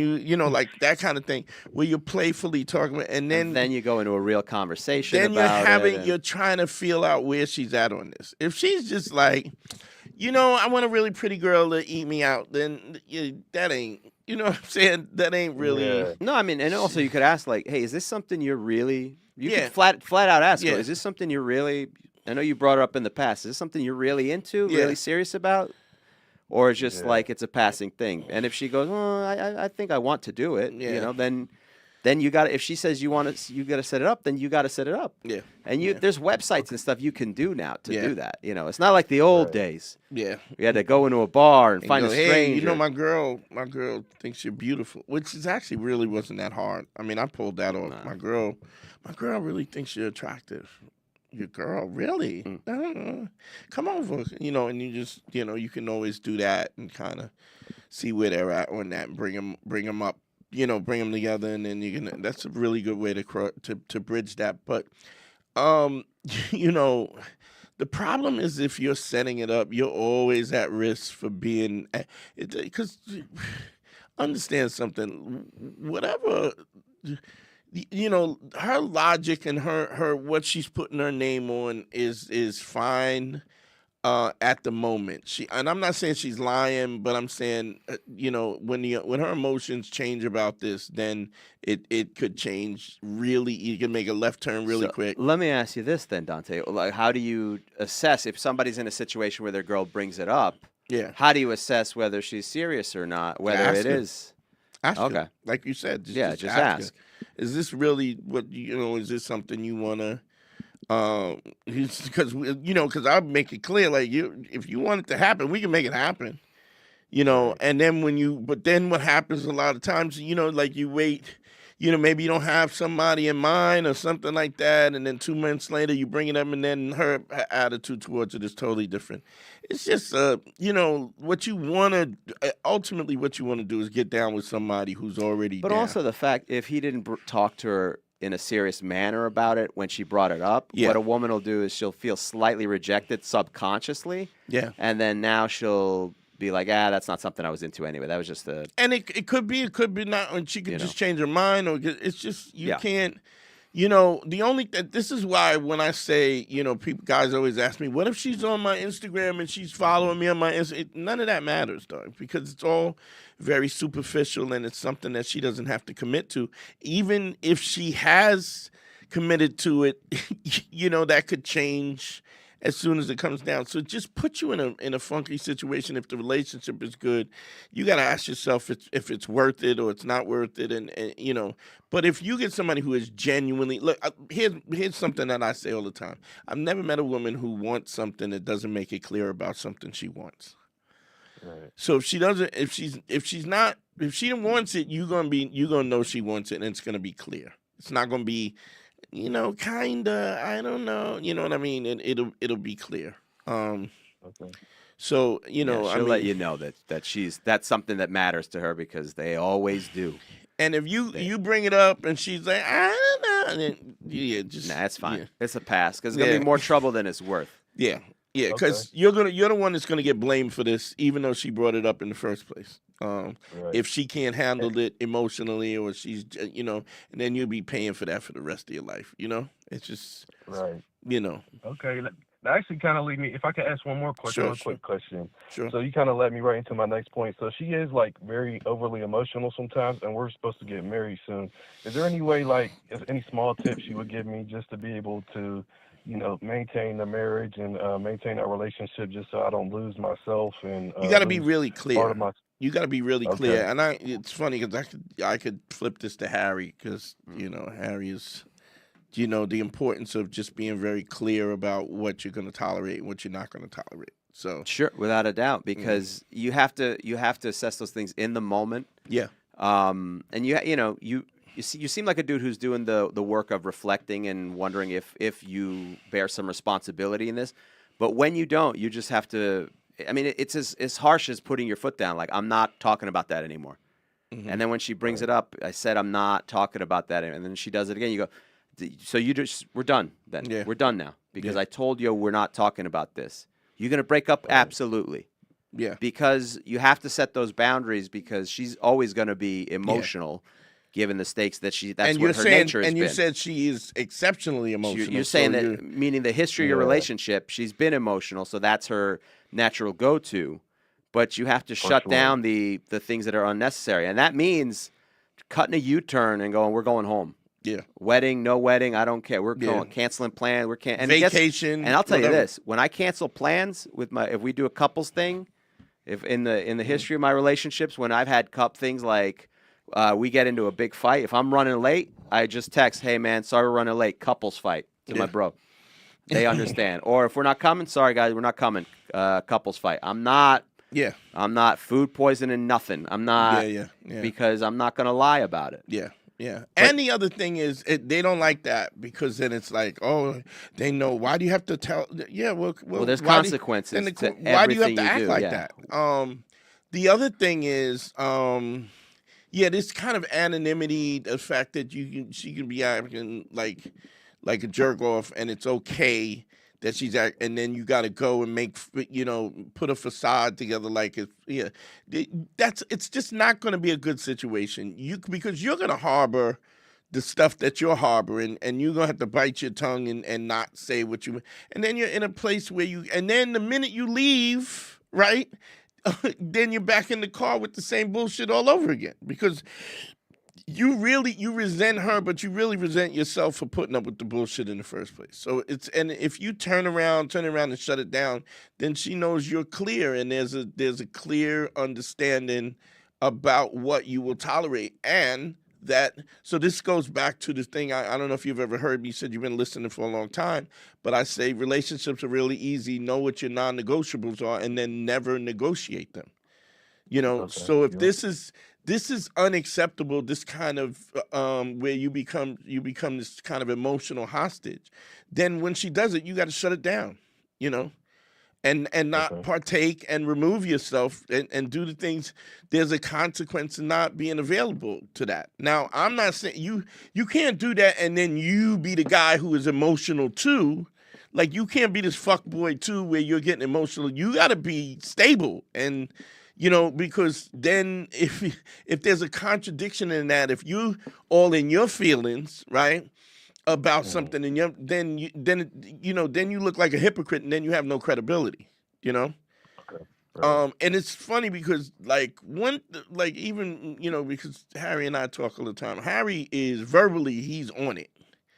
like that kind of thing where you're playfully talking about, and then you go into a real conversation. Then you're trying to feel out where she's at on this. If she's just like, I want a really pretty girl to eat me out, then that ain't, what I'm saying? That ain't really. Yeah. No, I mean, and also you could ask like, hey, is this something you're really? You could flat out ask her, is this something you're really? I know you brought her up in the past. Is this something you're really into? Really serious about? Or it's just like it's a passing thing. And if she goes, I think I want to do it, then you got to, if she says you got to set it up, then you got to set it up. Yeah. And there's websites and stuff you can do now to do that. It's not like the old days. Yeah. You had to go into a bar and find a stranger. Hey, my girl thinks you're beautiful, which is actually really wasn't that hard. I mean, I pulled that off. My girl really thinks you're attractive. Your girl, really? Come over, and you just, you can always do that and kind of see where they're at on that and bring them up, bring them together, and then you can. That's a really good way to bridge that. But, the problem is if you're setting it up, you're always at risk for being, because understand something, whatever. Her logic and her what she's putting her name on is fine at the moment. And I'm not saying she's lying, but I'm saying when her emotions change about this, then it could change really. You can make a left turn really quick. Let me ask you this then, Dante. Like, how do you assess if somebody's in a situation where their girl brings it up? Yeah. How do you assess whether she's serious or not? Whether it is. Ask okay. her. Like you said, just ask. Is this really what is this something you want to because I'll make it clear, like, if you want it to happen, we can make it happen. And then but then what happens a lot of times, like you wait maybe you don't have somebody in mind or something like that, and then 2 months later you bring it up, and then her attitude towards it is totally different. It's just, what you want to, ultimately what you want to do is get down with somebody who's already But down. also the fact, if he didn't talk to her in a serious manner about it when she brought it up, what a woman will do is she'll feel slightly rejected subconsciously. Yeah. And then now she'll be like, that's not something I was into anyway. That was just a... And it could be not, and she could just change her mind, or it's just, you can't, this is why when I say, guys always ask me, what if she's on my Instagram and she's following me on my Instagram? None of that matters, dog, because it's all very superficial, and it's something that she doesn't have to commit to. Even if she has committed to it, that could change as soon as it comes down. So it just puts you in a funky situation. If the relationship is good, you got to ask yourself if it's worth it or it's not worth it. And but if you get somebody who is genuinely, look, here's something that I say all the time. I've never met a woman who wants something that doesn't make it clear about something she wants. Right. So if she doesn't, if she wants it, you're gonna know she wants it, and it's gonna be clear. It's not gonna be, kinda, I don't know, you know what I mean? And it'll be clear. Okay. So, she'll let you know that that's something that matters to her, because they always do. And if you bring it up and she's like, I don't know, then it's fine. Yeah. It's a pass, because it's gonna be more trouble than it's worth. Yeah. Yeah, because you're the one that's gonna get blamed for this, even though she brought it up in the first place. Right. If she can't handle it emotionally, or she's, and then you'll be paying for that for the rest of your life. It's just, right. Okay. That actually kind of lead me. If I could ask one more question, quick question. Sure. So you kind of led me right into my next point. So she is like very overly emotional sometimes, and we're supposed to get married soon. Is there any way, like, any small tips you would give me just to be able to, maintain the marriage and maintain our relationship, just so I don't lose myself? And you got to be really clear. You got to be really clear. Okay. And it's funny because I could flip this to Harry, because Harry is, the importance of just being very clear about what you're going to tolerate and what you're not going to tolerate. So sure, without a doubt, because you have to assess those things in the moment. Yeah. And you seem like a dude who's doing the work of reflecting and wondering if you bear some responsibility in this. But when you don't, you just have to. I mean, it's as harsh as putting your foot down. Like, I'm not talking about that anymore. Mm-hmm. And then when she brings it up, I said, I'm not talking about that. And then she does it again. You go, so we're done then. Yeah. We're done now, because I told you we're not talking about this. You're going to break up? Absolutely. Yeah. Because you have to set those boundaries, because she's always going to be emotional. Yeah. Given the stakes that that's what her nature has been. And you said she is exceptionally emotional. You're saying that, meaning the history of your relationship, she's been emotional, so that's her natural go-to. But you have to shut down the things that are unnecessary. And that means cutting a U-turn and we're going home. Yeah. Wedding, no wedding, I don't care. We're going canceling plans. Vacation. And I'll tell you this, when I cancel plans if we do a couples thing, if in the history of my relationships, when I've had things like, we get into a big fight. If I'm running late, I just text, hey, man, sorry we're running late. Couples fight to my bro. They understand. Or if we're not coming, sorry, guys, we're not coming. Couples fight. I'm not food poisoning, nothing. I'm not. Because I'm not going to lie about it. Yeah. Yeah. And the other thing is, they don't like that, because then it's like, oh, they know. Why do you have to tell? Yeah, well there's consequences to why do you have to act do? like that? The other thing is, this kind of anonymity, the fact that she can be acting like a jerk off, and it's okay that she's and then you got to go and put a facade together it's just not going to be a good situation. Because you're going to harbor the stuff that you're harboring, and you're going to have to bite your tongue and not say what you, and then you're in a place where and then the minute you leave, right? Then you're back in the car with the same bullshit all over again, because you resent her, but you really resent yourself for putting up with the bullshit in the first place. So and if you turn around and shut it down, then she knows you're clear, and there's a clear understanding about what you will tolerate. And so this goes back to the thing, I don't know if you've ever heard me, you said you've been listening for a long time, but I say relationships are really easy. Know what your non-negotiables are, and then never negotiate them. So if this this is unacceptable. This kind of where you become this kind of emotional hostage. Then when she does it, you got to shut it down, you know, and not partake and remove yourself and do the things. There's a consequence in not being available to that. Now, I'm not saying you can't do that and then you be the guy who is emotional too. Like, you can't be this fuckboy too where you're getting emotional. You got to be stable. And, you know, because then if there's a contradiction in that, if you all in your feelings, right, about something, and then you look like a hypocrite, and then you have no credibility, you know. Okay. Right. And it's funny because even, you know, because Harry and I talk all the time. Harry is verbally, he's on it.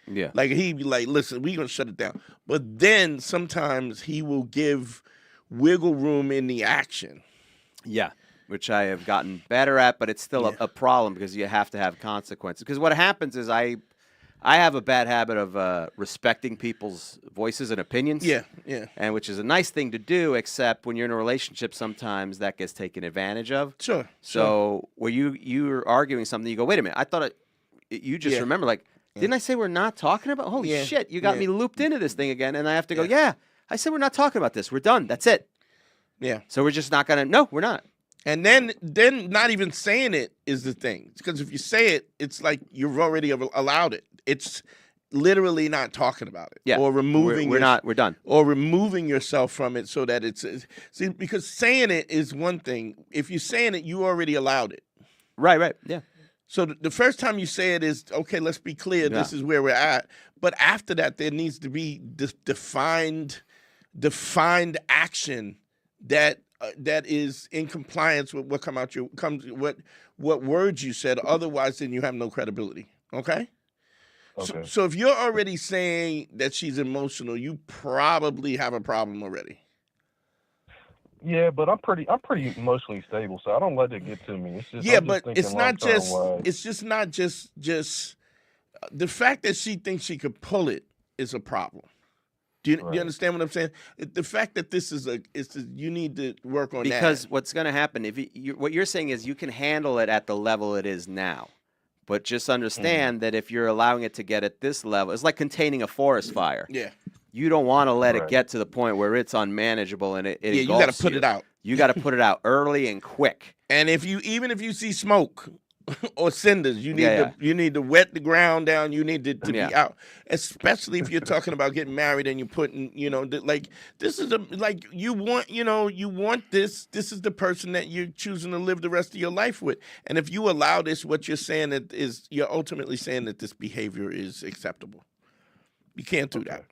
Yeah. Like, he'd be like, listen, we're going to shut it down. But then sometimes he will give wiggle room in the action. Yeah, which I have gotten better at, but it's still a problem because you have to have consequences. Because what happens is I have a bad habit of respecting people's voices and opinions. Yeah, yeah. And which is a nice thing to do, except when you're in a relationship, sometimes that gets taken advantage of. Sure. So where you're arguing something, you go, wait a minute, I thought you just remember, like, didn't I say we're not talking about? Holy shit, you got me looped into this thing again, and I have to go, I said we're not talking about this. We're done. That's it. Yeah. So we're just not going to, no, we're not. And then not even saying it is the thing. Because if you say it, it's like you've already allowed it. It's literally not talking about it. Yeah. Or removing we're done. Or removing yourself from it so that it's see, because saying it is one thing. If you're saying it, you already allowed it. Right, yeah. So the first time you say it is, okay, let's be clear, this is where we're at. But after that, there needs to be this defined action that is in compliance with what what words you said. Otherwise, then you have no credibility. Okay? Okay. So if you're already saying that she's emotional, you probably have a problem already. Yeah, but I'm pretty emotionally stable, so I don't let it get to me. It's just, it's just not just the fact that she thinks she could pull it is a problem. Do you understand what I'm saying? The fact that this is you need to work on that. Because what's going to happen what you're saying is you can handle it at the level it is now, but just understand that if you're allowing it to get at this level, it's like containing a forest fire. Yeah. You don't want to let it get to the point where it's unmanageable and it you got to put it out. You got to put it out early and quick. And even if you see smoke or cinders, you need to wet the ground down. You need to be out, especially if you're talking about getting married and you're putting, like this is you want this. This is the person that you're choosing to live the rest of your life with. And if you allow this, what you're saying you're ultimately saying that this behavior is acceptable. You can't do that.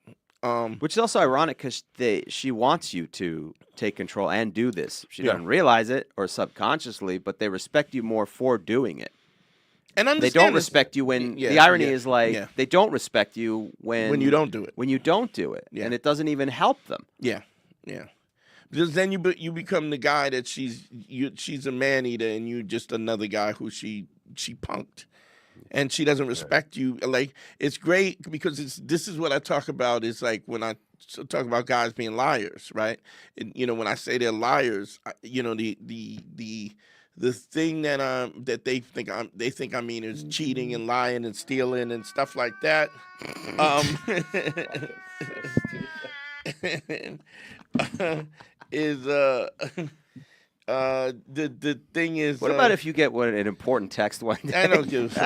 Which is also ironic because she wants you to take control and do this. She doesn't realize it or subconsciously, but they respect you more for doing it. And they don't respect you when the irony is they don't respect you when you don't do it. When you don't do it, and it doesn't even help them. Yeah. Because then you become the guy that she's a man eater and you just another guy who she punked. And she doesn't respect you. Like, it's great because this is what I talk about is like when I talk about guys being liars, right? And, when I say they're liars, the thing that they think I mean is cheating and lying and stealing and stuff like that. Is the thing is. What about if you get an important text one day? I don't give a fuck.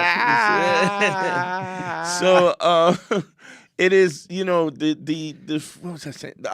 So it is. The what was I saying?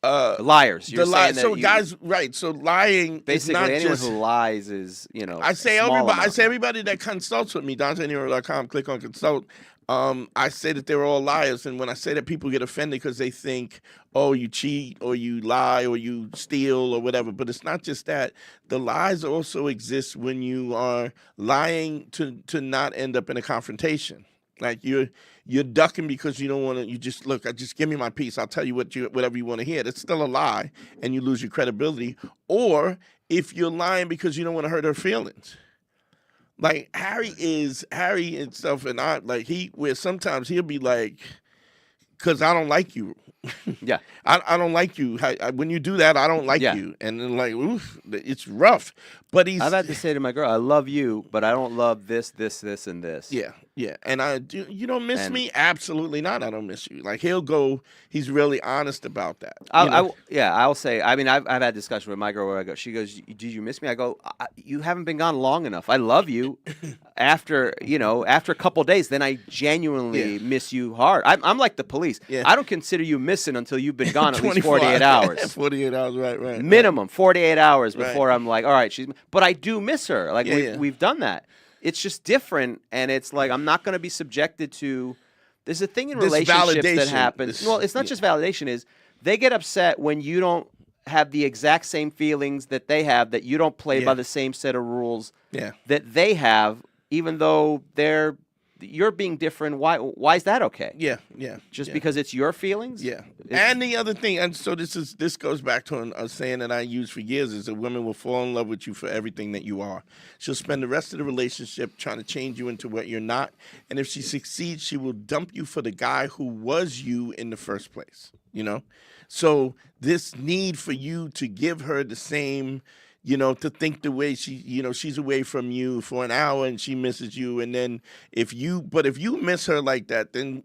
Liars. You're saying that guys, right? So lying. Basically, is not anyone just, who lies is I say everybody that consults with me, DanteandHarry.com. Click on consult. I say that they're all liars, and when I say that, people get offended because they think, oh, you cheat or you lie or you steal or whatever. But it's not just that. The lies also exist when you are lying to not end up in a confrontation. Like you're ducking because you don't want to. You just just give me my piece. I'll tell you whatever you want to hear. That's still a lie, and you lose your credibility. Or if you're lying because you don't want to hurt her feelings. Like Harry and stuff, and where sometimes he'll be like, "Cause I don't like you," Yeah. I don't like you. When you do that, I don't like Yeah. you. And then like, oof, it's rough. But I've had to say to my girl, I love you, but I don't love this, this, this, and this. Yeah, yeah. And you don't miss And- me? Absolutely not. I don't miss you. Like he's really honest about that. You know? I'll say. I mean, I've had discussion with my girl where I go. She goes, "Did you miss me?" I go, "You haven't been gone long enough. I love you. After a couple days, then I genuinely miss you hard. I'm like the police. Yeah. I don't consider you missing until you've been gone at least 24 48 hours. 48 hours, right. Minimum 48 hours Right. before I'm like, all right, but I do miss her. Like Yeah. we've done that. It's just different, and it's like I'm not going to be subjected to. There's a thing in This relationships that validation, happens. this- Well, it's not just validation. Is they get upset when you don't have the exact same feelings that they have, that you don't play by the same set of rules Yeah. that they have, even though you're being different. Why is that okay? Yeah. Just because it's your feelings? Yeah. And the other thing, and so this goes back to a saying that I use for years, is that women will fall in love with you for everything that you are. She'll spend the rest of the relationship trying to change you into what you're not. And if she succeeds, she will dump you for the guy who was you in the first place. You know? So this need for you to give her the same, to think the way she's away from you for an hour and she misses you, and then if you miss her like that, then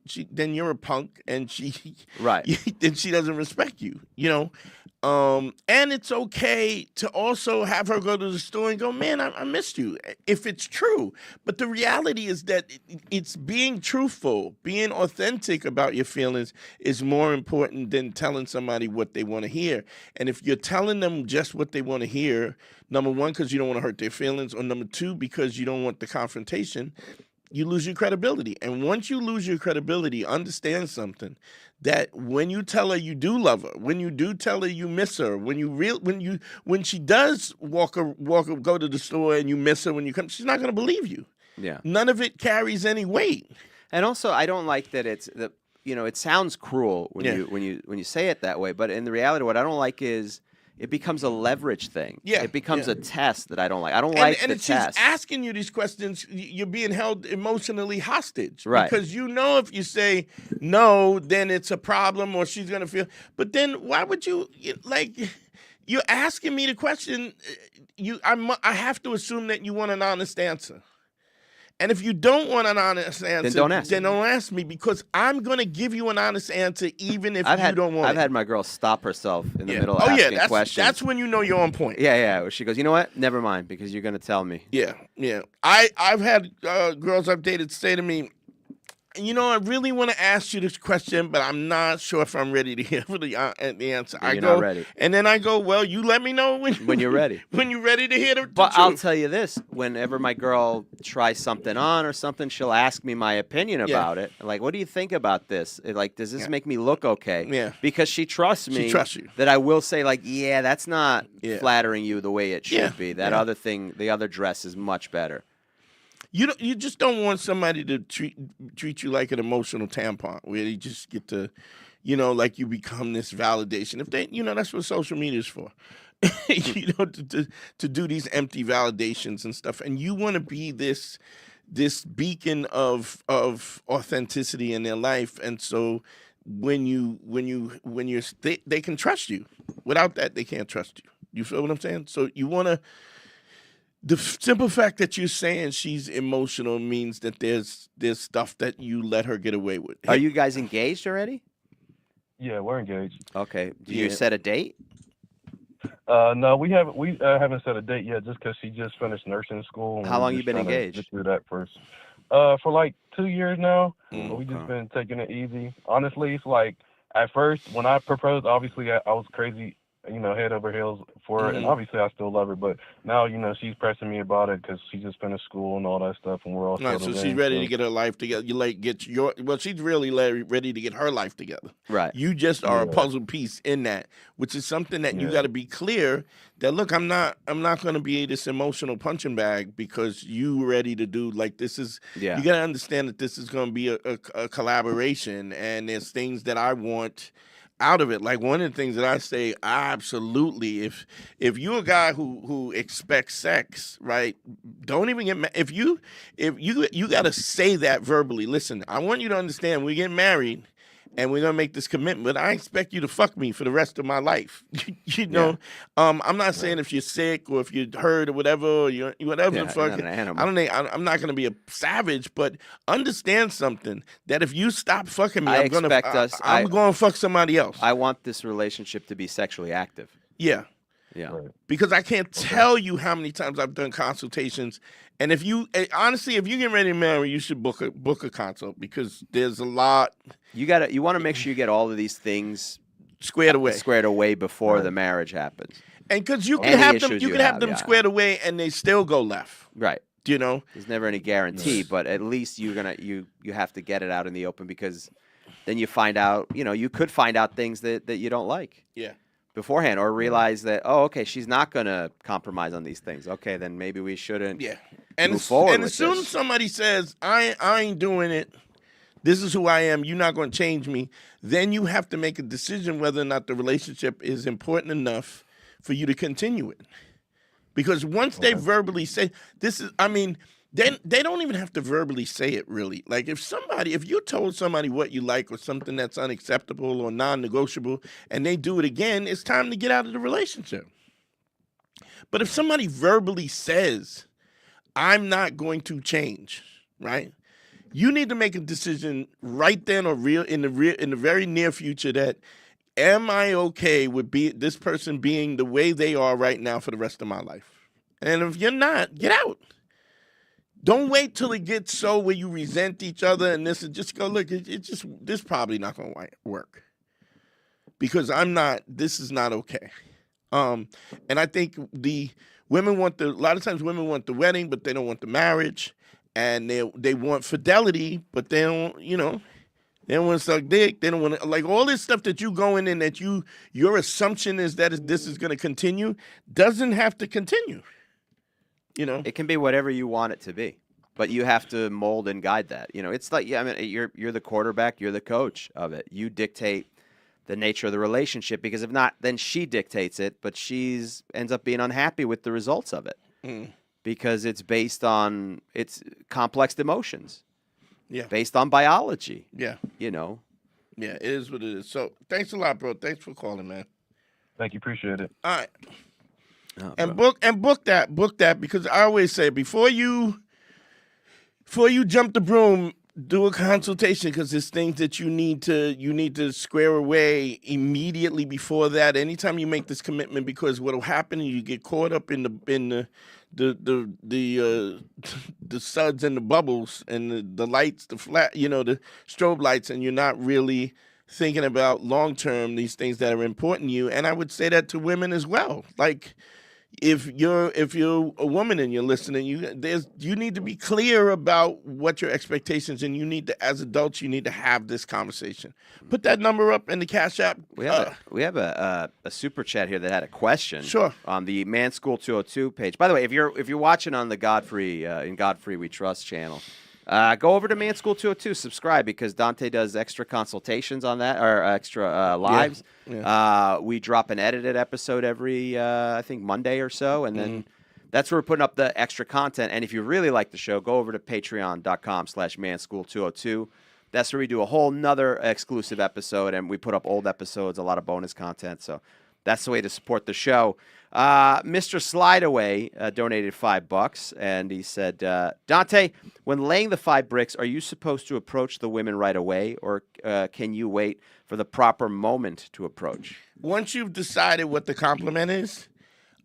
you're a punk, and then she doesn't respect you, and it's okay to also have her go to the store and go, man, I missed you, if it's true. But the reality is that it's being truthful, being authentic about your feelings is more important than telling somebody what they want to hear. And if you're telling them just what they want to hear, number one, because you don't want to hurt their feelings, or number two, because you don't want the confrontation, you lose your credibility. And once you lose your credibility, understand something, that when you tell her you do love her, when you do tell her you miss her, when she does go to the store and you miss her when you come, she's not going to believe you. Yeah. None of it carries any weight. And also, I don't like that it sounds cruel when you say it that way, but in the reality, what I don't like is it becomes a leverage thing. Yeah, it becomes a test that I don't like. I don't And like the if test. she's asking you these questions, you're being held emotionally hostage. Right. Because if you say no, then it's a problem, or she's going to feel. But then why would you're asking me the question, I have to assume that you want an honest answer. And if you don't want an honest answer, then don't ask me, because I'm going to give you an honest answer even if you don't want it. I've had my girl stop herself in the middle of asking questions. That's when you know you're on point. Yeah. She goes, you know what? Never mind, because you're going to tell me. Yeah. I've had girls I've dated say to me, I really want to ask you this question, but I'm not sure if I'm ready to hear the answer. You're not ready. And then I go, well, you let me know when you're ready. When you're ready to hear the But truth. I'll tell you this, whenever my girl tries something on or something, she'll ask me my opinion about it. Like, what do you think about this? Like, does this make me look okay? Yeah. Because she trusts me. She trusts you. That I will say, like, yeah, that's not flattering you the way it should be. That other thing, the other dress is much better. You just don't want somebody to treat you like an emotional tampon, where you just get to, like you become this validation. If they, that's what social media is for, to do these empty validations and stuff. And you want to be this beacon of authenticity in their life. And so they can trust you. Without that, they can't trust you. You feel what I'm saying? So you want to. The simple fact that you're saying she's emotional means that there's stuff that you let her get away with. Are you guys engaged already? Yeah, we're engaged. Okay. Do you set a date? No, we haven't set a date yet, just because she just finished nursing school. How long you been engaged? Get through that first. For like 2 years now. But we just been taking it easy. Honestly, it's like at first when I proposed, obviously I was crazy. Head over heels for her, and obviously I still love her, but now, she's pressing me about it because she just finished school and all that stuff, and we're all right, so she's ready to get her life together. She's really ready to get her life together. Right. You just are a puzzle piece in that, which is something that you got to be clear that, look, I'm not going to be this emotional punching bag because you ready to do this is. Yeah. You got to understand that this is going to be a collaboration, and there's things that I want out of it. Like, one of the things that I say, absolutely, if you're a guy who expects sex, right, don't even get if you got to say that verbally. Listen, I want you to understand, we get married, and we're gonna make this commitment, but I expect you to fuck me for the rest of my life. you know, I'm not saying if you're sick or if you're hurt or whatever, or you're whatever the fuck. not an animal. I don't think I'm not gonna be a savage, but understand something that if you stop fucking me, I'm gonna fuck somebody else. I want this relationship to be sexually active. Yeah. Yeah. Right. Because I can't tell you how many times I've done consultations, and if you honestly, if you get ready to marry, you should book a consult because there's a lot. You want to make sure you get all of these things squared away before the marriage happens. And because you can have them squared away, and they still go left. Right. You know, there's never any guarantee, but at least you have to get it out in the open because then you find out. You could find out things that you don't like. Yeah. Beforehand, or realize that okay, she's not gonna compromise on these things. Okay, then maybe we shouldn't. Yeah, move forward. And as soon as somebody says, "I ain't doing it. This is who I am. You're not going to change me," then you have to make a decision whether or not the relationship is important enough for you to continue it. Because once they verbally say this is, then they don't even have to verbally say it really. Like if you told somebody what you like or something that's unacceptable or non-negotiable and they do it again, it's time to get out of the relationship. But if somebody verbally says, I'm not going to change, right? You need to make a decision right then or in the very near future that am I okay with this person being the way they are right now for the rest of my life? And if you're not, get out. Don't wait till it gets so where you resent each other and this, and just go, look, this probably not going to work. Because this is not okay. And I think a lot of times women want the wedding, but they don't want the marriage. And they want fidelity, but they don't, they don't want to suck dick. They don't want to, like all this stuff that you going in that your assumption is that this is going to continue doesn't have to continue. It can be whatever you want it to be, but you have to mold and guide that. It's like, you're the quarterback, you're the coach of it. You dictate the nature of the relationship because if not, then she dictates it, but ends up being unhappy with the results of it because it's based on complex emotions. Yeah. Based on biology. Yeah. Yeah, it is what it is. So thanks a lot, bro. Thanks for calling, man. Thank you. Appreciate it. All right. Oh, and book that because I always say before you jump the broom, do a consultation because there's things that you need to square away immediately before that. Anytime you make this commitment, because what'll happen is you get caught up in the suds and the bubbles and the lights, the strobe lights, and you're not really thinking about long term these things that are important to you. And I would say that to women as well. Like if you're a woman and you're listening, you need to be clear about what your expectations, and you need to, as adults, you need to have this conversation. Put that number up in the Cash App. We have a super chat here that had a question. Sure. On the Man School 202 page. By the way, if you're watching on the Godfrey in Godfrey We Trust channel, go over to Man School 202, subscribe because Dante does extra consultations on that, or extra lives. Yeah. We drop an edited episode every, I think, Monday or so, and then that's where we're putting up the extra content. And if you really like the show, go over to patreon.com/manschool202. That's where we do a whole nother exclusive episode, and we put up old episodes, a lot of bonus content. So that's the way to support the show. Mr. Slideaway donated $5, and he said, Dante, when laying the 5 bricks, are you supposed to approach the women right away, or can you wait for the proper moment to approach? Once you've decided what the compliment is,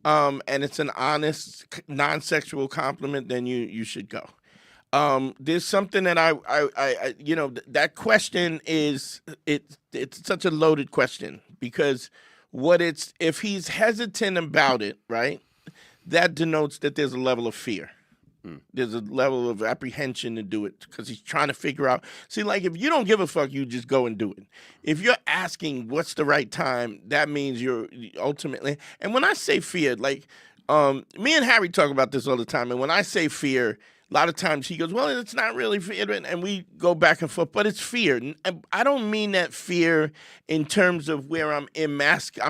and it's an honest, non-sexual compliment, then you should go. There's something that I that question is, it's such a loaded question because if he's hesitant about it, right, that denotes that there's a level of fear. There's a level of apprehension to do it because he's trying to figure out. See, like if you don't give a fuck, you just go and do it. If you're asking what's the right time, that means you're ultimately. And when I say fear, like me and Harry talk about this all the time. And when I say fear, a lot of times he goes, well, it's not really fear. And we go back and forth, but it's fear. And I don't mean that fear in terms of where I'm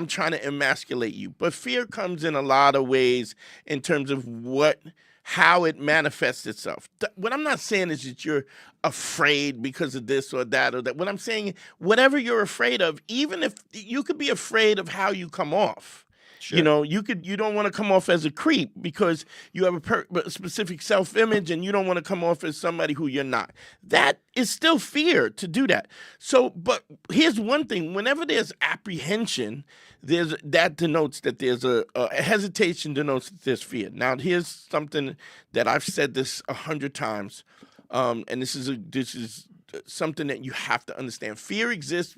trying to emasculate you. But fear comes in a lot of ways in terms of what how it manifests itself. What I'm not saying is that you're afraid because of this or that or that. What I'm saying, whatever you're afraid of, even if you could be afraid of how you come off. Sure. You know, you don't want to come off as a creep because you have a specific self-image and you don't want to come off as somebody who you're not. That is still fear to do that. So, but here's one thing. Whenever there's apprehension, that denotes that there's a hesitation denotes that there's fear. Now, here's something that I've said this 100 times, and this is something that you have to understand. Fear exists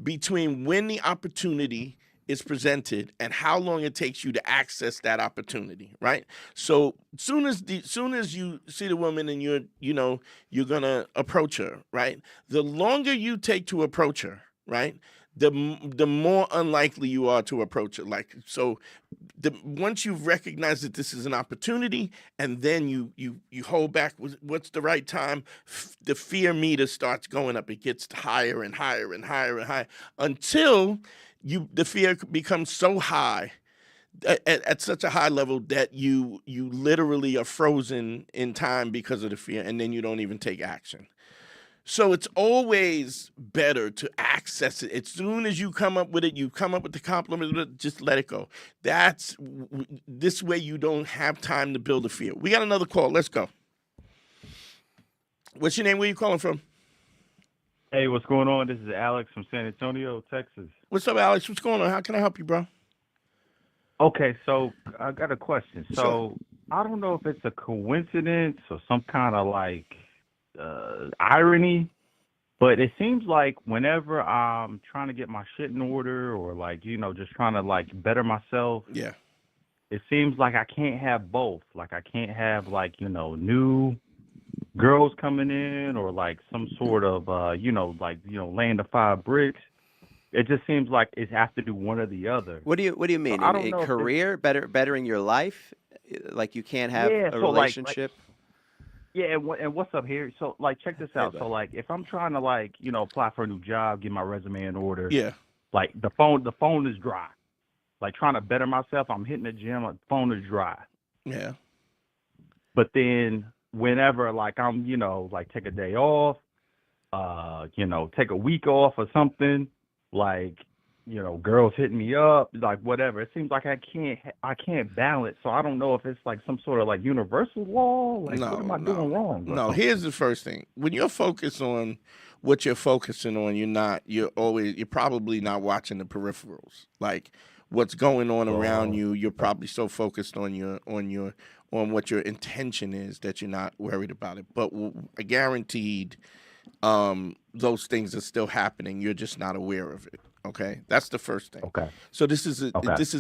between when the opportunity is presented and how long it takes you to access that opportunity, right? So soon as you see the woman and you're gonna approach her, right? The longer you take to approach her, right? The more unlikely you are to approach her. Like, so once you've recognized that this is an opportunity and then you hold back, what's the right time? The fear meter starts going up. It gets higher and higher and higher and higher until the fear becomes so high at such a high level that you literally are frozen in time because of the fear, and then you don't even take action. So it's always better to access it. As soon as you come up with it, you come up with the compliment, just let it go. This way you don't have time to build a fear. We got another call. Let's go. What's your name? Where you calling from? Hey, what's going on? This is Alex from San Antonio, Texas. What's up, Alex? What's going on? How can I help you, bro? Okay, so I got a question. So I don't know if it's a coincidence or some kind of like irony, but it seems like whenever I'm trying to get my shit in order or like, just trying to like better myself, yeah, it seems like I can't have both. Like I can't have like, new girls coming in or like some sort of laying the 5 bricks. It just seems like it has to do one or the other. What do you mean? So I don't know career, bettering your life? Like you can't have a relationship? Yeah, and what's up here? So like check this out. So like if I'm trying to apply for a new job, get my resume in order. Yeah. Like the phone is dry. Like trying to better myself, I'm hitting the gym, the phone is dry. Yeah. But then whenever I'm, take a day off, take a week off or something, girls hitting me up, like whatever. It seems like I can't balance. So I don't know if it's like some sort of like universal law. Like what am I doing wrong? No, here's the first thing. When you're focused on what you're focusing on, you're probably not watching the peripherals. Like what's going on around you, you're probably so focused on what your intention is that you're not worried about it. But guaranteed, those things are still happening. You're just not aware of it. Okay, that's the first thing. Okay. So this is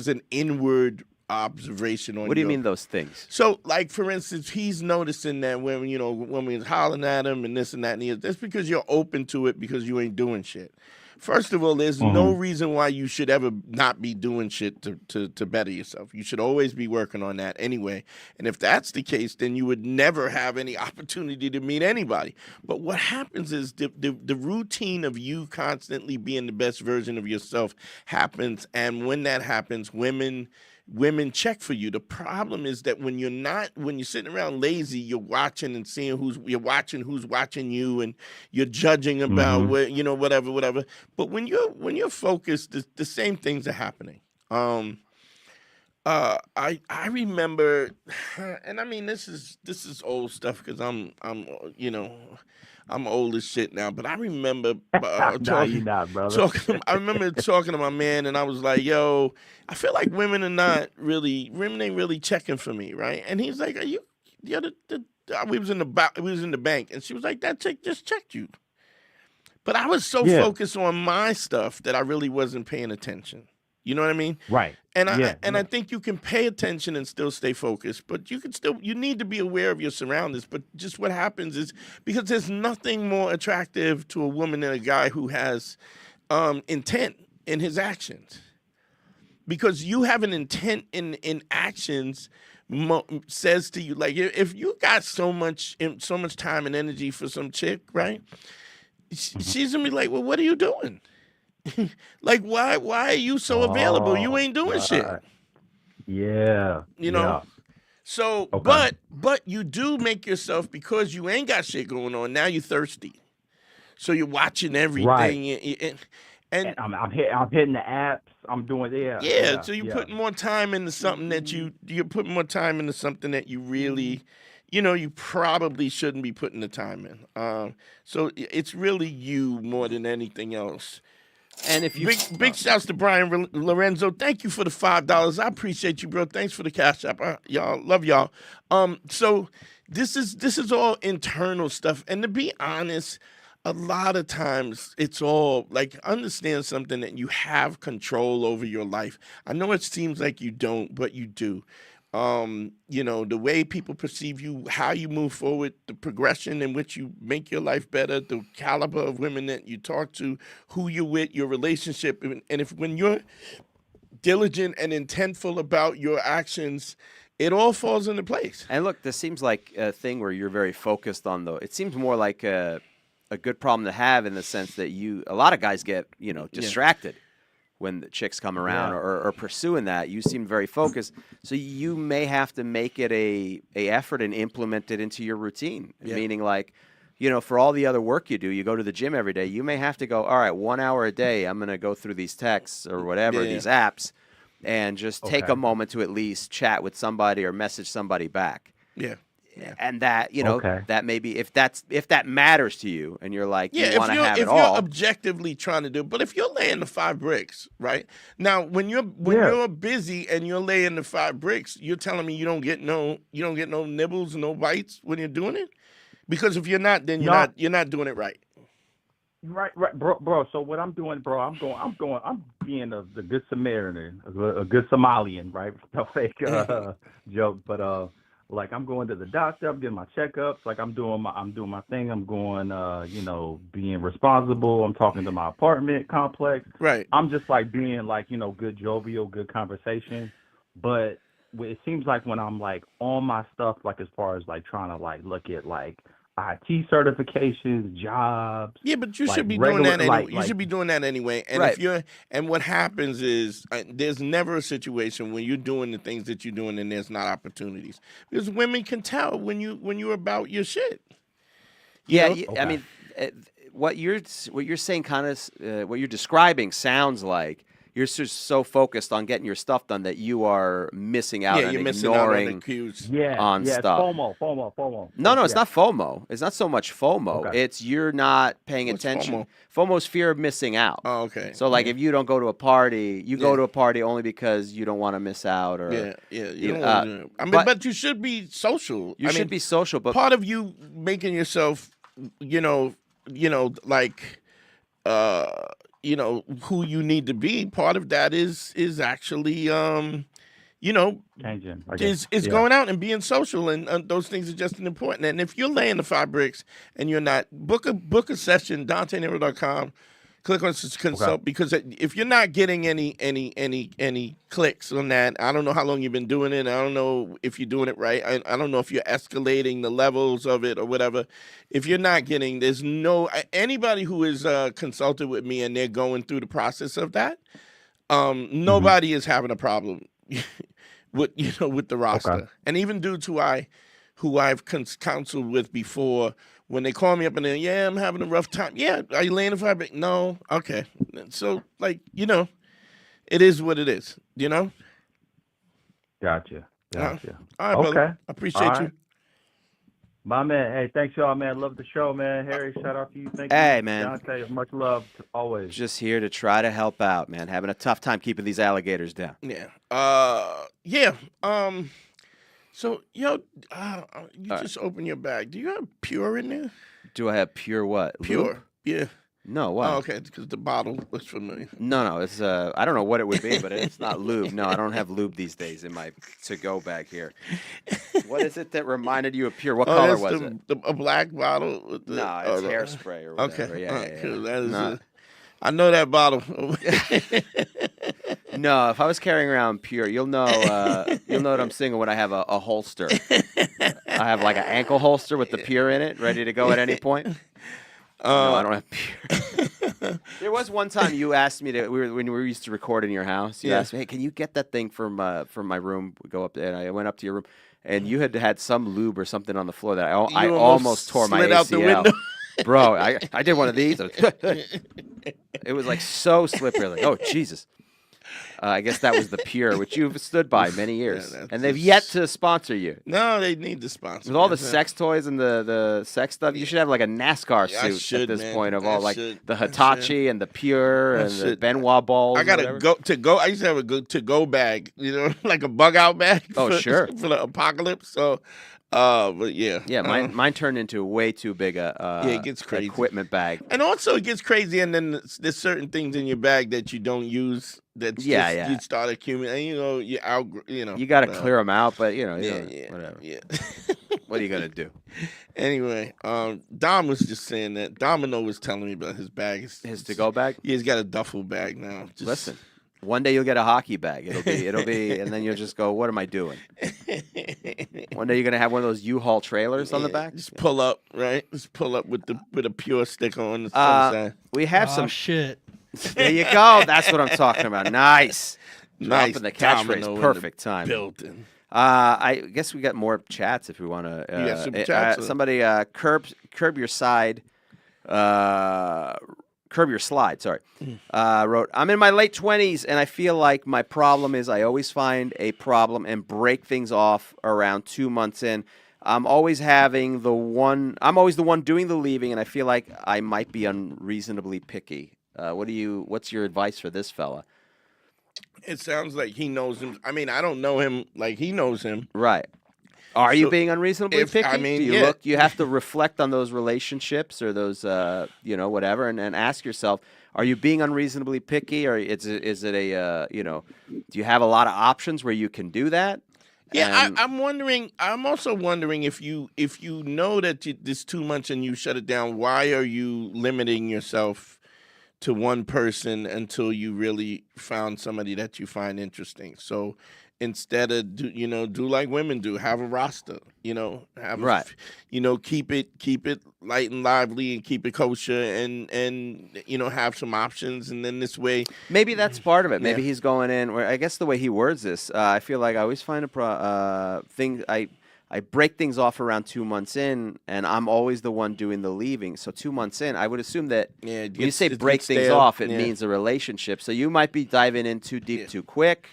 an inward observation on. What do you mean those things? So, like for instance, he's noticing that when we're hollering at him and this and that, and that's because you're open to it because you ain't doing shit. First of all, there's no reason why you should ever not be doing shit to better yourself. You should always be working on that anyway. And if that's the case, then you would never have any opportunity to meet anybody. But what happens is the routine of you constantly being the best version of yourself happens. And when that happens, women check for you. The problem is that when you're sitting around lazy, you're watching and seeing who's watching you, and you're judging about whatever. But when you're focused, the same things are happening. I remember, and I mean this is old stuff because I'm old as shit now, but I remember talking to my man, and I was like, "Yo, I feel like women ain't really checking for me, right?" And he's like, "Are you?" We was in the bank, and she was like, "That chick just checked you," but I was so focused on my stuff that I really wasn't paying attention. You know what I mean? Right. And I think you can pay attention and still stay focused, but you need to be aware of your surroundings. But just what happens is, because there's nothing more attractive to a woman than a guy who has intent in his actions. Because you have an intent in actions says to you, like, if you got so much time and energy for some chick, right? She's gonna be like, well, what are you doing? Like, why are you so available? You ain't doing shit. Yeah. You know? So, Okay. but you do make yourself, because you ain't got shit going on. Now you're thirsty, so you're watching everything, and I'm hitting the apps. I'm doing so you're putting more time into something that you're putting more time into something that you really, you probably shouldn't be putting the time in. So it's really you more than anything else. And if you big shouts to Brian Lorenzo. Thank you for the $5. I appreciate you, bro. Thanks for the cash app. Y'all love y'all. So this is all internal stuff. And to be honest, a lot of times it's all like, understand something, that you have control over your life. I know it seems like you don't, but you do. The way people perceive you, how you move forward, the progression in which you make your life better, the caliber of women that you talk to, who you're with, your relationship. And when you're diligent and intentful about your actions, it all falls into place. And look, this seems like a thing where you're very focused on it seems more like a good problem to have, in the sense that a lot of guys get, distracted when the chicks come around or pursuing that. You seem very focused. So you may have to make it a effort and implement it into your routine. Yeah. Meaning, like, for all the other work you do, you go to the gym every day, you may have to go, all right, 1 hour a day, I'm going to go through these texts or whatever, these apps, and just take a moment to at least chat with somebody or message somebody back. Yeah. Yeah. And that, that maybe if that matters to you, and you're like, you want to have it all. If you're objectively trying to do it, but if you're laying the 5 bricks, right? Now, when you're busy and you're laying the 5 bricks, you're telling me you don't get no nibbles, no bites when you're doing it? Because if you're not, then you're not doing it right. Right, bro. So what I'm doing, bro, I'm being the good Samaritan, a good Somalian, right? No fake joke, but like, I'm going to the doctor, I'm getting my checkups, like I'm doing my thing, I'm going being responsible, I'm talking to my apartment complex. Right. I'm just like being like, good jovial, good conversation. But it seems like when I'm like on my stuff, like as far as like trying to like look at like IT certifications, jobs. Yeah, but you like should be regular, doing that anyway. like, You should be doing that anyway. And Right. and what happens is, there's never a situation when you're doing the things that you're doing and there's not opportunities, because women can tell when you're about your shit. I mean, what you're saying, kind of what you're describing, sounds like you're just so focused on getting your stuff done that you are missing out on you're ignoring missing out on the cues. on it's stuff. FOMO. No, it's not FOMO. It's not so much FOMO. Okay. It's you're not paying What's attention. FOMO? FOMO's fear of missing out. Oh, okay. So, like, if you don't go to a party, you go to a party only because you don't want to miss out. Or You don't wanna do it. But you should be social. You should be social, but part of you making yourself, who you need to be. Part of that is actually, changing. Is going out and being social, and those things are just as important. And if you're laying the 5 bricks and you're not, book a session, DanteandHarry.com. Click on consult, because if you're not getting any clicks on that, I don't know how long you've been doing it. I don't know if you're doing it right. I don't know if you're escalating the levels of it or whatever. If you're not getting, there's no anybody who is consulted with me and they're going through the process of that. Nobody is having a problem with the roster. Okay. And even dudes who I've counseled with before, when they call me up and they're, I'm having a rough time. Yeah, are you laying the 5 bricks? No. Okay. So, like, it is what it is, Gotcha. All right, brother. I appreciate you. My man, hey, thanks y'all, man. Love the show, man. Harry, shout out to you. Thank Hey, you. man. Dante, much love always. just here to try to help out, man. Having a tough time keeping these alligators down. Yeah. So, you just open your bag. Do you have Pure in there? Do I have pure what? Pure. Lube? Yeah. No, what? Oh, okay, because the bottle looks familiar. No, it's I don't know what it would be, but it's not lube. No, I don't have lube these days in my to-go bag here. What is it that reminded you of pure? What color was it? A black bottle. With the, No, it's hairspray or whatever. Okay. Yeah. Cool. That is No. I know that bottle. No, if I was carrying around pure, you'll know what I'm singing when I have a holster. I have like an ankle holster with the pure in it, ready to go at any point. No, I don't have pure. There was one time you asked me to. When we used to record in your house. You asked me, "Hey, can you get that thing from my room? We go up there, and I went up to your room, and you had some lube or something on the floor that I You almost tore my slid out the ACL. window. Bro, I did one of these. It was like so slippery. Like, oh Jesus. I guess that was the Pure, which you've stood by many years, and they've yet to sponsor you. No, they need to sponsor. With all the sex toys and the sex stuff, you should have like a NASCAR suit at this point of all like the Hitachi and the Pure and the Benoit balls. I got a go. I used to have a to go bag, like a bug out bag. Oh, sure. For the apocalypse. So, but yeah. Yeah, mine turned into way too big a it gets crazy equipment bag. And also it gets crazy, and then there's certain things in your bag that you don't use. That's you start accumulating. You got to clear them out, but whatever. Yeah. What are you gonna do? Anyway, Dom was just saying that Domino was telling me about his bag. His to-go bag. Yeah, he's got a duffel bag now. Listen, one day you'll get a hockey bag. It'll be, and then you'll just go, "What am I doing?" One day you're gonna have one of those U-Haul trailers on the back. Just pull up, right? Just pull up with a Pure sticker on the side. We have some shit. There you go. That's what I'm talking about. Nice. Nice. Dropping the catchphrase. Perfect time. Building. I guess we got more chats if we want to. You got super chats, somebody curb your side. Curb your slide. Sorry. Wrote, I'm in my late 20s and I feel like my problem is I always find a problem and break things off around 2 months in. I'm always the one doing the leaving, and I feel like I might be unreasonably picky. What's your advice for this fella? It sounds like he knows him. I mean, I don't know him like he knows him. Right. Are you being unreasonably picky? I mean, you have to reflect on those relationships or those, whatever, and ask yourself, are you being unreasonably picky, or is it a, do you have a lot of options where you can do that? Yeah, I'm wondering. I'm also wondering if you know that this 2 months and you shut it down, why are you limiting yourself to one person until you really found somebody that you find interesting? So instead of do like women do, have a roster. Keep it light and lively and keep it kosher and have some options, and then this way maybe that's part of it. Maybe he's going in where, I guess the way he words this, I feel like I always find thing I break things off around 2 months in, and I'm always the one doing the leaving. So 2 months in, I would assume that when you say break things off, it means a relationship. So you might be diving in too deep too quick,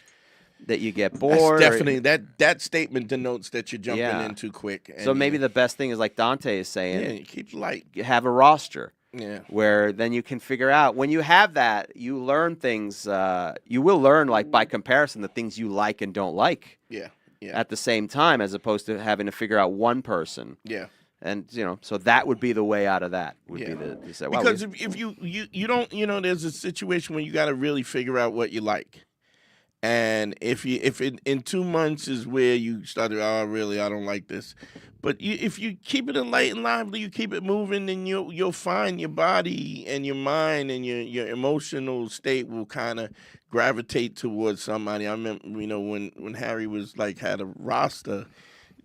that you get bored. That's definitely that statement denotes that you're jumping in too quick. And so maybe the best thing is like Dante is saying. Yeah, keep it light. You have a roster. Yeah. Where then you can figure out, when you have that, you learn things. You will learn, like by comparison, the things you like and don't like. Yeah. At the same time, as opposed to having to figure out one person. Yeah. And so that would be the way out of that. Would be to say, because if you don't, there's a situation where you got to really figure out what you like. And if in 2 months is where you started, I don't like this. But if you keep it light and lively, you keep it moving, then you'll find your body and your mind and your emotional state will kind of gravitate towards somebody. I remember, when Harry was had a roster,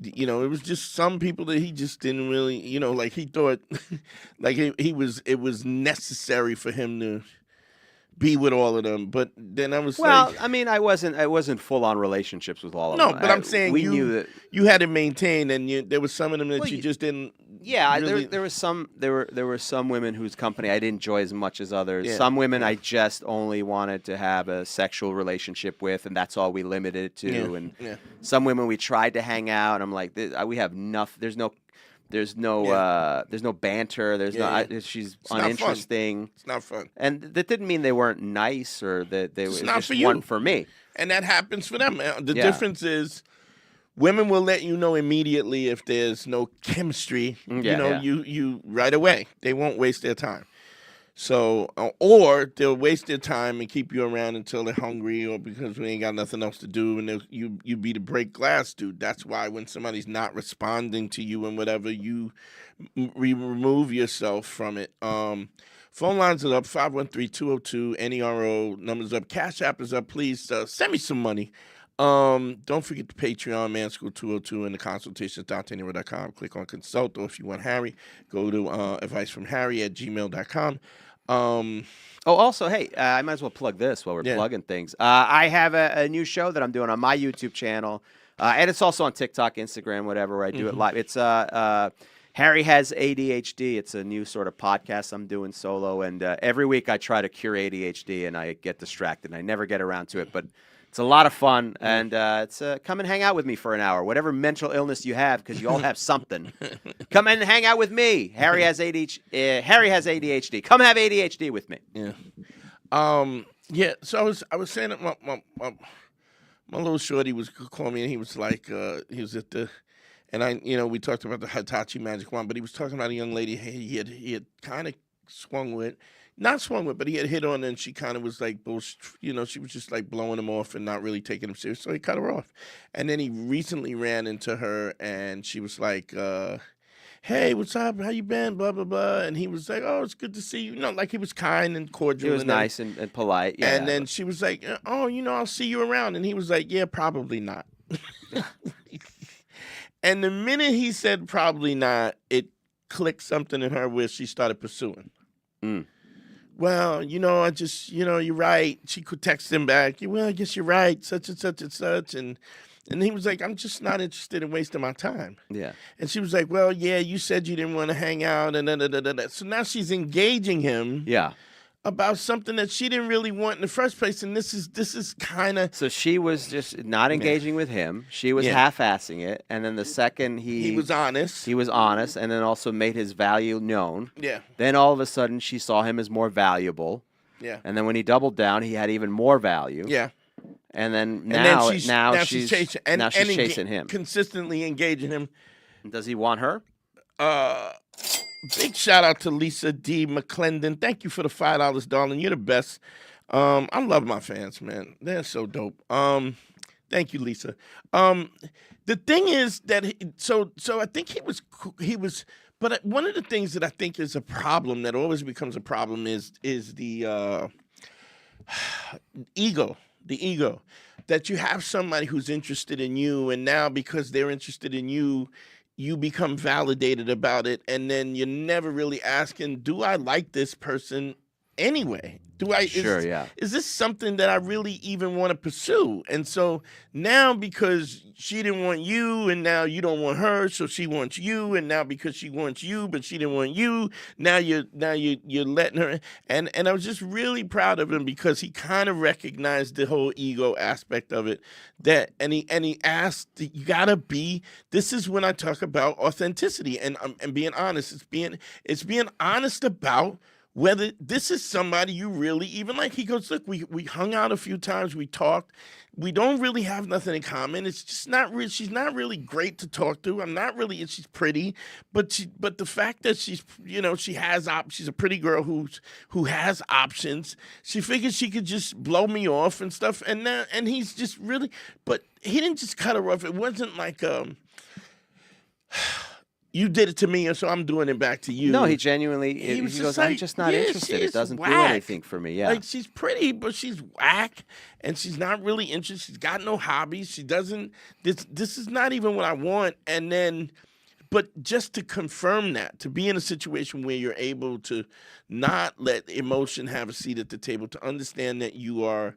it was just some people that he just didn't really, he thought it was necessary for him to be with all of them, but then I was I wasn't full on relationships with all of them. No, but I'm saying we knew that you had to maintain, and there was some of them that you just didn't. Yeah, really... there were some women whose company I didn't enjoy as much as others. Yeah. Some women I just only wanted to have a sexual relationship with, and that's all we limited it to. Yeah. And Yeah. some women we tried to hang out, and I'm like, we have nothing. There's no banter. She's uninteresting. It's not fun. And that didn't mean they weren't nice or that they It's were not just for you. one for me. And that happens for them. The difference is women will let you know immediately if there's no chemistry. You right away. They won't waste their time. So, or they'll waste their time and keep you around until they're hungry or because we ain't got nothing else to do, and you be the break glass dude. That's why when somebody's not responding to you and whatever, you remove yourself from it. Phone lines are up, 513-202-NERO. Numbers up. Cash App is up. Please send me some money. Don't forget the Patreon, Man School 202, and the consultations, DanteandHarry.com. Click on consult, or if you want Harry, go to advicefromharry@gmail.com. Also, hey, I might as well plug this while we're plugging things. I have a new show that I'm doing on my YouTube channel. And it's also on TikTok, Instagram, whatever, where I do it live. It's Harry Has ADHD. It's a new sort of podcast I'm doing solo, and every week I try to cure ADHD, and I get distracted, and I never get around to it, but it's a lot of fun, and it's come and hang out with me for an hour. Whatever mental illness you have, because you all have something, come and hang out with me. Harry has ADHD. Harry has ADHD. Come have ADHD with me. Yeah. Yeah. So I was saying that my little shorty was calling me, and he was like, he was at the, and we talked about the Hitachi magic wand, but he was talking about a young lady he had kind of not swung with, but he had hit on, and she kind of was like, she was just like blowing him off and not really taking him serious, so he cut her off. And then he recently ran into her, and she was like, hey, what's up? How you been? Blah, blah, blah. And he was like, oh, it's good to see you. Like he was kind and cordial. He was nice and polite. Yeah. And then she was like, oh, I'll see you around. And he was like, yeah, probably not. And the minute he said probably not, it clicked something in her where she started pursuing. Well, I just, you're right. She could text him back. Well, I guess you're right. Such and such and such. And he was like, I'm just not interested in wasting my time. Yeah. And she was like, well, yeah, you said you didn't want to hang out. And da. So now she's engaging him. Yeah. About something that she didn't really want in the first place. And this is kind of. So she was just not engaging with him. She was half-assing it. And then the second he was honest. He was honest, and then also made his value known. Yeah. Then all of a sudden she saw him as more valuable. Yeah. And then when he doubled down, he had even more value. Yeah. And then now she's chasing him. Consistently engaging him. Does he want her? Big shout out to Lisa D. McClendon. Thank you for the $5, darling. You're the best. I love my fans, man. They're so dope. Thank you, Lisa. The thing is that so I think he was. But one of the things that I think is a problem that always becomes a problem is the ego. The ego that you have somebody who's interested in you, and now because they're interested in you, you become validated about it, and then you're never really asking, do I like this person anyway? Is this something that I really even want to pursue? And so now because she didn't want you, and now you don't want her, so she wants you, and now because she wants you, but she didn't want you, now you're letting her. And I was just really proud of him because he kind of recognized the whole ego aspect of it. And he asked, you gotta be. This is when I talk about authenticity and being honest. It's being honest about whether this is somebody you really even like. He goes, look, we hung out a few times, we talked. We don't really have nothing in common. It's just not real. She's not really great to talk to. I'm not really. She's pretty, but the fact that she's she's a pretty girl who has options. She figures she could just blow me off and stuff. And he's just really, but he didn't just cut her off. It wasn't like you did it to me, and so I'm doing it back to you. No, he genuinely. He goes, I'm just not interested. It doesn't do anything for me. Yeah, like she's pretty, but she's whack, and she's not really interested. She's got no hobbies. She doesn't. This is not even what I want. And then, but just to confirm that, to be in a situation where you're able to not let emotion have a seat at the table, to understand that you are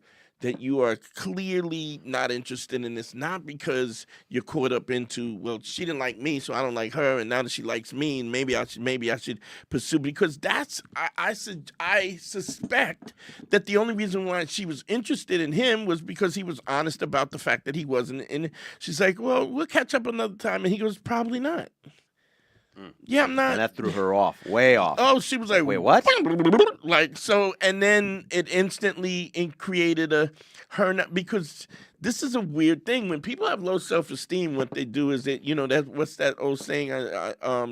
clearly not interested in this, not because you're caught up into, well, she didn't like me, so I don't like her, and now that she likes me, and maybe I should pursue, because that's I suspect that the only reason why she was interested in him was because he was honest about the fact that he wasn't. And she's like, well, we'll catch up another time, and he goes, probably not. Yeah, I'm not. And that threw her off, way off. Oh, she was like, wait, what? Like, so, and then it instantly created because this is a weird thing. When people have low self-esteem, what they do is what's that old saying?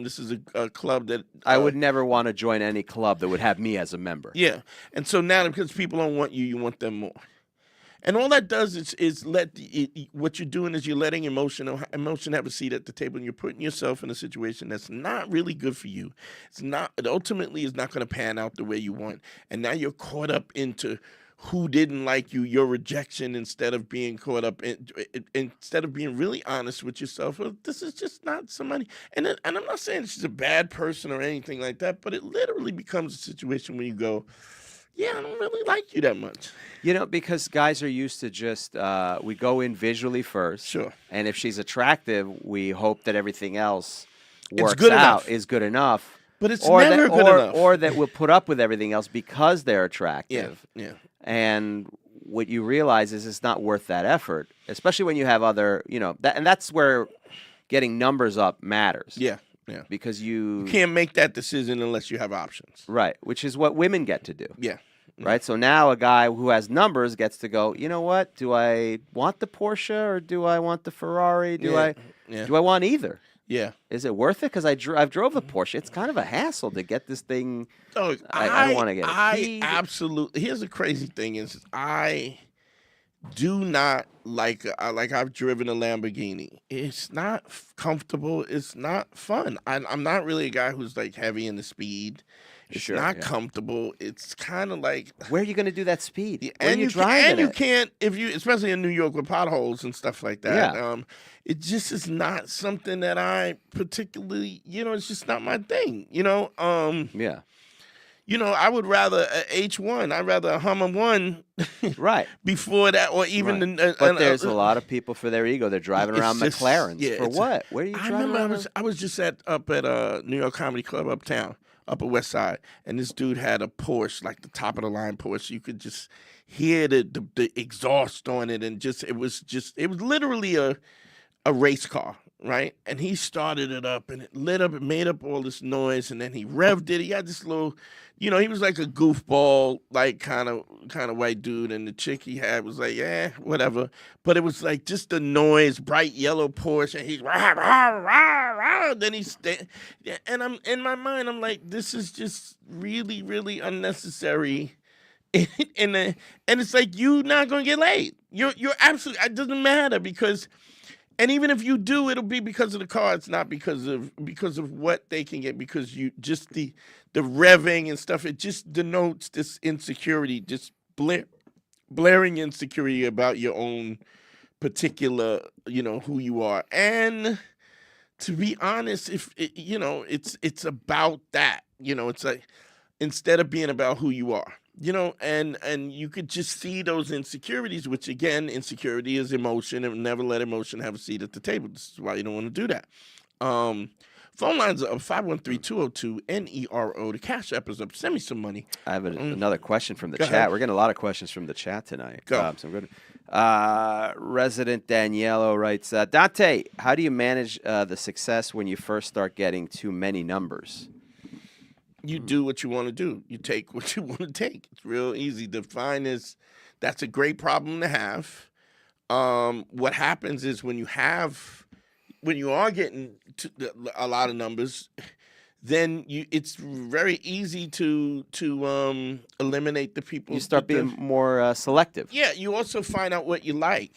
This is a club that I would never want to join any club that would have me as a member. Yeah, and so now because people don't want you, you want them more. And all that does is what you're doing is you're letting emotion have a seat at the table, and you're putting yourself in a situation that's not really good for you. It ultimately is not going to pan out the way you want. And now you're caught up into who didn't like you, your rejection, instead of being caught up instead of being really honest with yourself. Well, this is just not somebody. And I'm not saying she's a bad person or anything like that, but it literally becomes a situation where you go, yeah, I don't really like you that much. You know, because guys are used to just we go in visually first. Sure. And if she's attractive, we hope that everything else It's works good out, enough. is good enough. But it's or never that, good or, enough. Or that we'll put up with everything else because they're attractive. Yeah. And what you realize is it's not worth that effort, especially when you have other, and that's where getting numbers up matters. Yeah. Because you can't make that decision unless you have options. Right, which is what women get to do. Yeah. Right? So now a guy who has numbers gets to go, you know what? Do I want the Porsche or do I want the Ferrari? Do I want either? Yeah. Is it worth it? Because I've drove the Porsche. It's kind of a hassle to get this thing. Oh, I don't want to get it. I absolutely. Here's the crazy thing is I do not like I've driven a Lamborghini. It's not comfortable. It's not fun. I'm not really a guy who's like heavy in the speed. It's not comfortable. It's kind of like where are you going to do that speed? Where and are you driving? And you can't if you, especially in New York with potholes and stuff like that. Yeah. It just is not something that I particularly. It's just not my thing. Yeah. I would rather a H1. I'd rather a Hummer 1 right before that, or even but there's a lot of people for their ego. They're driving around McLarens. Yeah, for what? Where are you driving around? I was just up at New York Comedy Club uptown, Upper West Side, and this dude had a Porsche, like the top of the line Porsche. You could just hear the exhaust on it, and it was literally a race car. Right, and he started it up, and it lit up. It made up all this noise, and then he revved it. He had this little, he was like a goofball, like kind of white dude, and the chick he had was like, whatever. But it was like just the noise, bright yellow Porsche, and he's rah rah rah rah. Then and I'm in my mind, I'm like, this is just really, really unnecessary. And it's like you're not gonna get laid. You're absolutely. It doesn't matter because. And even if you do, it'll be because of the car. It's not because of what they can get. Because you just the revving and stuff. It just denotes this insecurity, just blaring insecurity about your own particular, who you are. And to be honest, it's about that. It's like instead of being about who you are. And you could just see those insecurities, which again, insecurity is emotion, and never let emotion have a seat at the table. This is why you don't want to do that. Phone lines are up 513-202-NERO. The Cash App is up. Send me some money. I have another question from the Go chat. ahead. We're getting a lot of questions from the chat tonight. Go. So good. Resident Daniello writes, Dante, how do you manage the success when you first start getting too many numbers? You do what you want to do. You take what you want to take. It's real easy. That's a great problem to have. What happens is when you are getting a lot of numbers, then it's very easy to eliminate the people. You start being more selective. Yeah. You also find out what you like.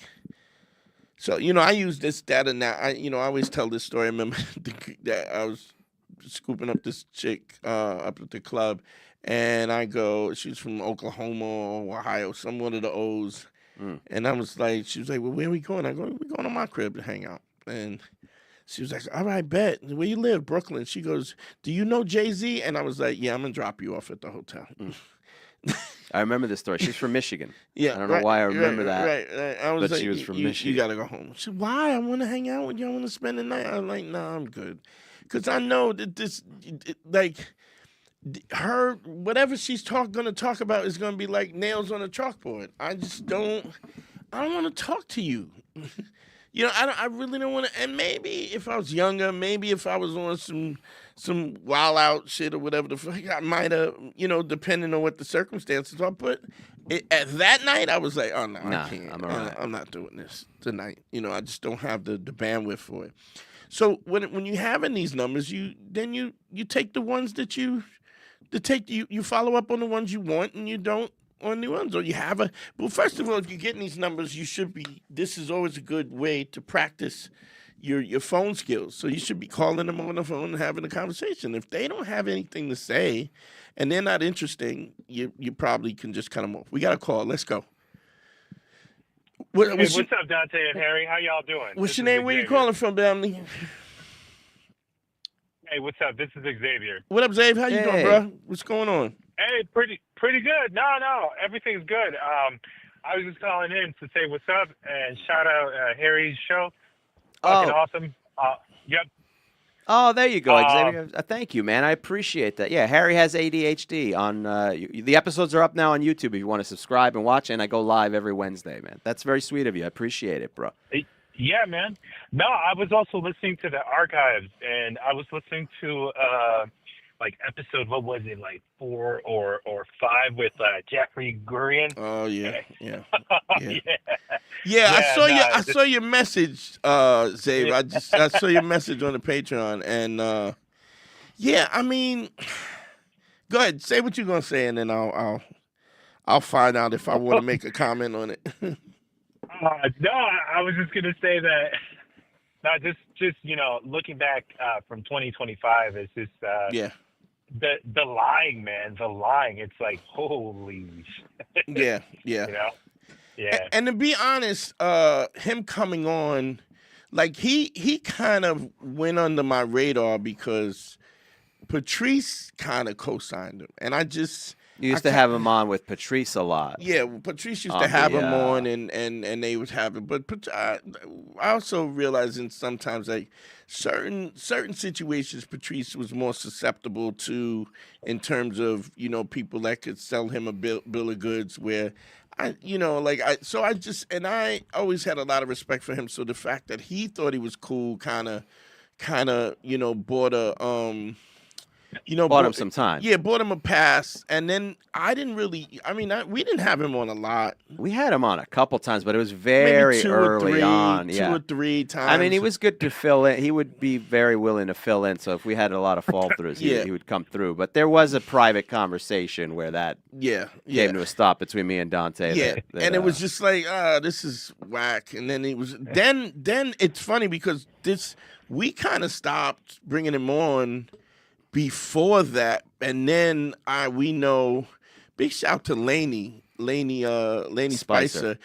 So I use this data now. I always tell this story. I remember that I was scooping up this chick up at the club, and I go, she's from Oklahoma or Ohio, some one of the O's, and I was like, she was like, well, where are we going? I go, we're going to my crib to hang out, and she was like, all right, bet. Where you live? Brooklyn. She goes, do you know Jay-Z? And I was like, yeah, I'm gonna drop you off at the hotel. I remember this story. She's from Michigan. Yeah, I don't know why I remember that. Right. I was but like, she was from Michigan. You gotta go home. She said, why? I want to hang out with you. I want to spend the night. I'm like, nah, I'm good. Because I know that her, whatever she's going to talk about is going to be like nails on a chalkboard. I don't want to talk to you. I really don't want to. And maybe if I was younger, maybe if I was on some wild out shit or whatever the fuck, I might have, depending on what the circumstances are. But at that night, I was like, oh, no, I can't. I'm all right. I'm not doing this tonight. I just don't have the bandwidth for it. So when you have in these numbers, you take the ones that you follow up on the ones you want, and you don't on the ones. Or you have well, first of all, if you're getting these numbers, this is always a good way to practice your phone skills. So you should be calling them on the phone and having a conversation. If they don't have anything to say and they're not interesting, you probably can just cut them off. We got a call. Let's go. What's up, Dante and Harry? How y'all doing? What's your name? Where you calling from, family? Hey, what's up? This is Xavier. What up, Zave? How you doing, bro? What's going on? Hey, pretty good. No, everything's good. I was just calling in to say what's up and shout out Harry's show. Fucking awesome. Yep. Oh, there you go, Xavier. Thank you, man. I appreciate that. Yeah, Harry has ADHD. The episodes are up now on YouTube if you want to subscribe and watch, and I go live every Wednesday, man. That's very sweet of you. I appreciate it, bro. Yeah, man. No, I was also listening to the archives, and I was listening to episode, what was it, like 4 or 5 with Jeffrey Gurian. Oh yeah. I saw your message, Zave. I saw your message on the Patreon, and I mean, go ahead, say what you're gonna say, and then I'll find out if I want to make a comment on it. No, I was just gonna say that. No, just looking back from 2025, it's just the lying, man, the lying. It's like holy shit. Yeah. Yeah. And to be honest, him coming on, like he kind of went under my radar because Patrice kind of co-signed him, and You used to have him on with Patrice a lot. Yeah, Patrice used to have him on, and they would have it. But I also realizing sometimes like certain situations, Patrice was more susceptible to in terms of people that could sell him a bill of goods. Where I always had a lot of respect for him. So the fact that he thought he was cool, kind of bought a bought him some time. Yeah, bought him a pass, and then I didn't really. I mean, we didn't have him on a lot. We had him on a couple times, but it was very early on. Two or three times. I mean, he was good to fill in. He would be very willing to fill in. So if we had a lot of fall throughs, he would come through. But there was a private conversation where that came to a stop between me and Dante. Yeah, and it was just like, this is whack. And then it was then it's funny because we kind of stopped bringing him on before that, and then we know, big shout to Lainey Spicer.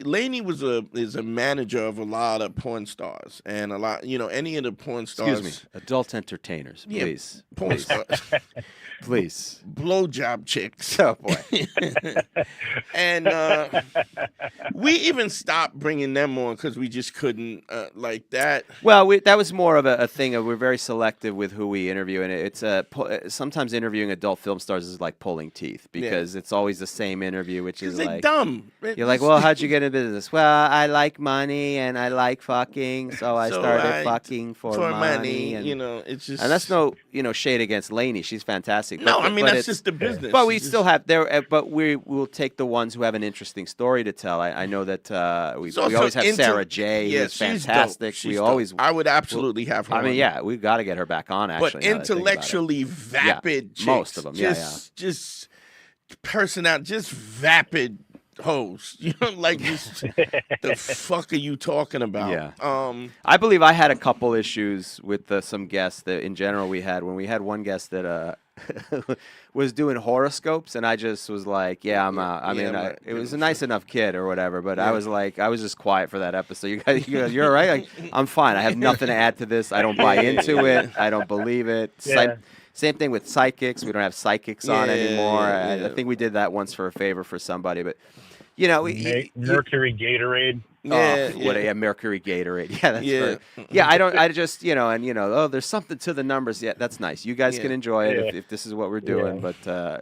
Lainey is a manager of a lot of porn stars, and a lot, any of the porn stars. Excuse me, adult entertainers, please. Porn stars. Please. Blowjob chicks. Oh, boy. And we even stopped bringing them on because we just couldn't like that. Well, that was more of a thing of we're very selective with who we interview. And it's sometimes interviewing adult film stars is like pulling teeth because it's always the same interview, which is like dumb. You're like, well, how'd you get into business? Well, I like money and I like fucking, so I started fucking for money. And, it's just. And that's no shade against Lainey. She's fantastic. No, I mean that's just the business. But we still have but we will take the ones who have an interesting story to tell. I know that we always have Sarah J. who's fantastic. I would absolutely have her. I mean, we've got to get her back on. Actually, but intellectually vapid, chicks, most of them, just personality, just vapid hoes. Like the fuck are you talking about? Yeah. I believe I had a couple issues with some guests that in general we had when we had one guest that was doing horoscopes, and I just was like, yeah, I'm out. I mean, it was a nice enough kid or whatever, but I was like, I was just quiet for that episode. You guys, you're all right? Like, I'm fine. I have nothing to add to this. I don't buy into it. I don't believe it. Yeah. Same thing with psychics. We don't have psychics on anymore. I think we did that once for a favor for somebody, but Mercury Gatorade. Mercury Gatorade. Yeah, that's I just, there's something to the numbers. Yeah, that's nice. You guys can enjoy it if this is what we're doing, but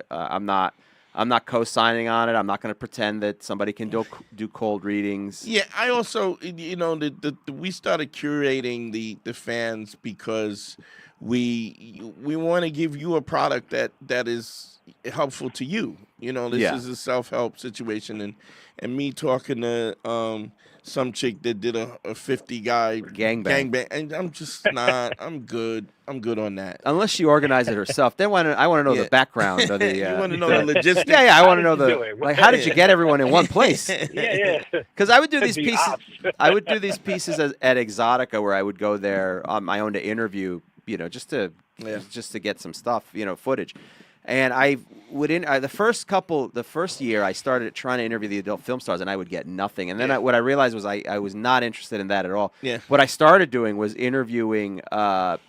I'm not co-signing on it. I'm not going to pretend that somebody can do cold readings. Yeah, I also, we started curating the fans because we want to give you a product that is helpful to you. This is a self-help situation, and me talking to some chick that did a 50 guy gangbang, and I'm just not. I'm good on that. Unless she organized it herself, then I want to know the background of the. You want to know the logistics? Yeah. I want to know how did you get everyone in one place? Yeah. Because I would do these pieces. I would do these pieces at Exotica where I would go there on my own to interview. Just to get some stuff, footage. And I would the first year I started trying to interview the adult film stars, and I would get nothing. And then what I realized was I was not interested in that at all. Yeah. What I started doing was interviewing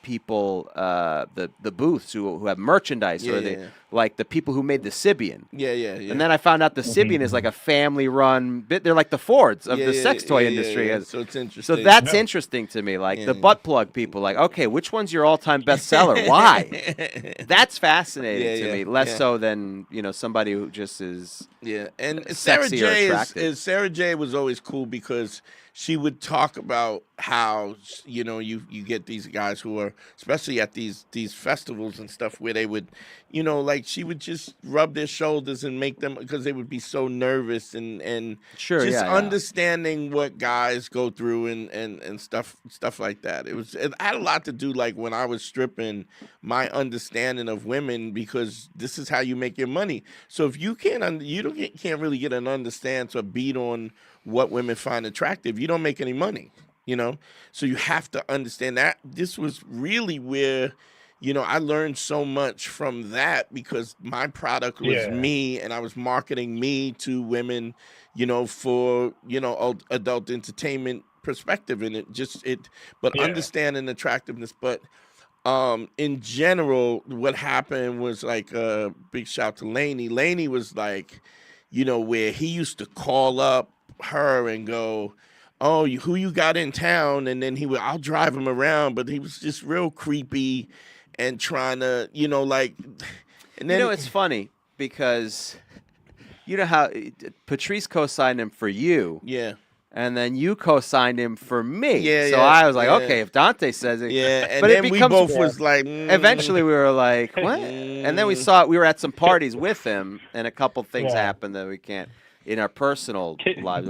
people, the booths who have merchandise, or like the people who made the Sybian. Yeah. And then I found out the Sybian is like a family-run bit. They're like the Fords of the sex toy industry. Yeah. So it's interesting. So that's interesting to me. Like the butt plug people, like, okay, which one's your all-time bestseller? Why? That's fascinating to me. Less so than somebody who just is and Sarah sexy J or attractive. Sarah J was always cool because she would talk about how you get these guys who are, especially at these festivals and stuff, where they would like she would just rub their shoulders and make them, because they would be so nervous and understanding what guys go through and stuff like that. It had a lot to do, like when I was stripping, my understanding of women, because this is how you make your money. So if you can't really get an understanding or beat on what women find attractive, you don't make any money, So you have to understand that. This was really where, I learned so much from that, because my product was me, and I was marketing me to women, for, adult entertainment perspective. And but understanding attractiveness. But in general, what happened was like a big shout to Laney. Laney was like, where he used to call up her and go, "Oh, who you got in town?" And then I'll drive him around, but he was just real creepy and trying to, and then it's funny because how Patrice co-signed him for you. Yeah. And then you co-signed him for me. Yeah, so I was like, okay, if Dante says it. Yeah, and but then it we becomes, both was like... Eventually we were like, what? And then we were at some parties with him, and a couple things happened that we can't, in our personal lives.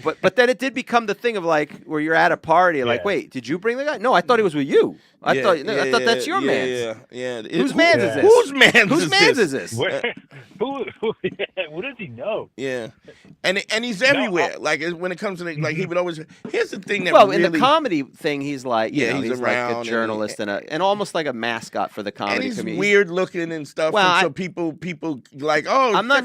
But then it did become the thing of like, where you're at a party, like, wait, did you bring the guy? No, I thought he was with you. I thought that's your man. Yeah. Whose man is this? Whose man is this? What does he know? Yeah, and he's everywhere. Like when it comes to like he would always. Here's the thing that in the comedy thing, he's like he's around, like a journalist and almost like a mascot for the comedy. And he's community. weird looking and stuff. Well, and so people like, oh, I'm not.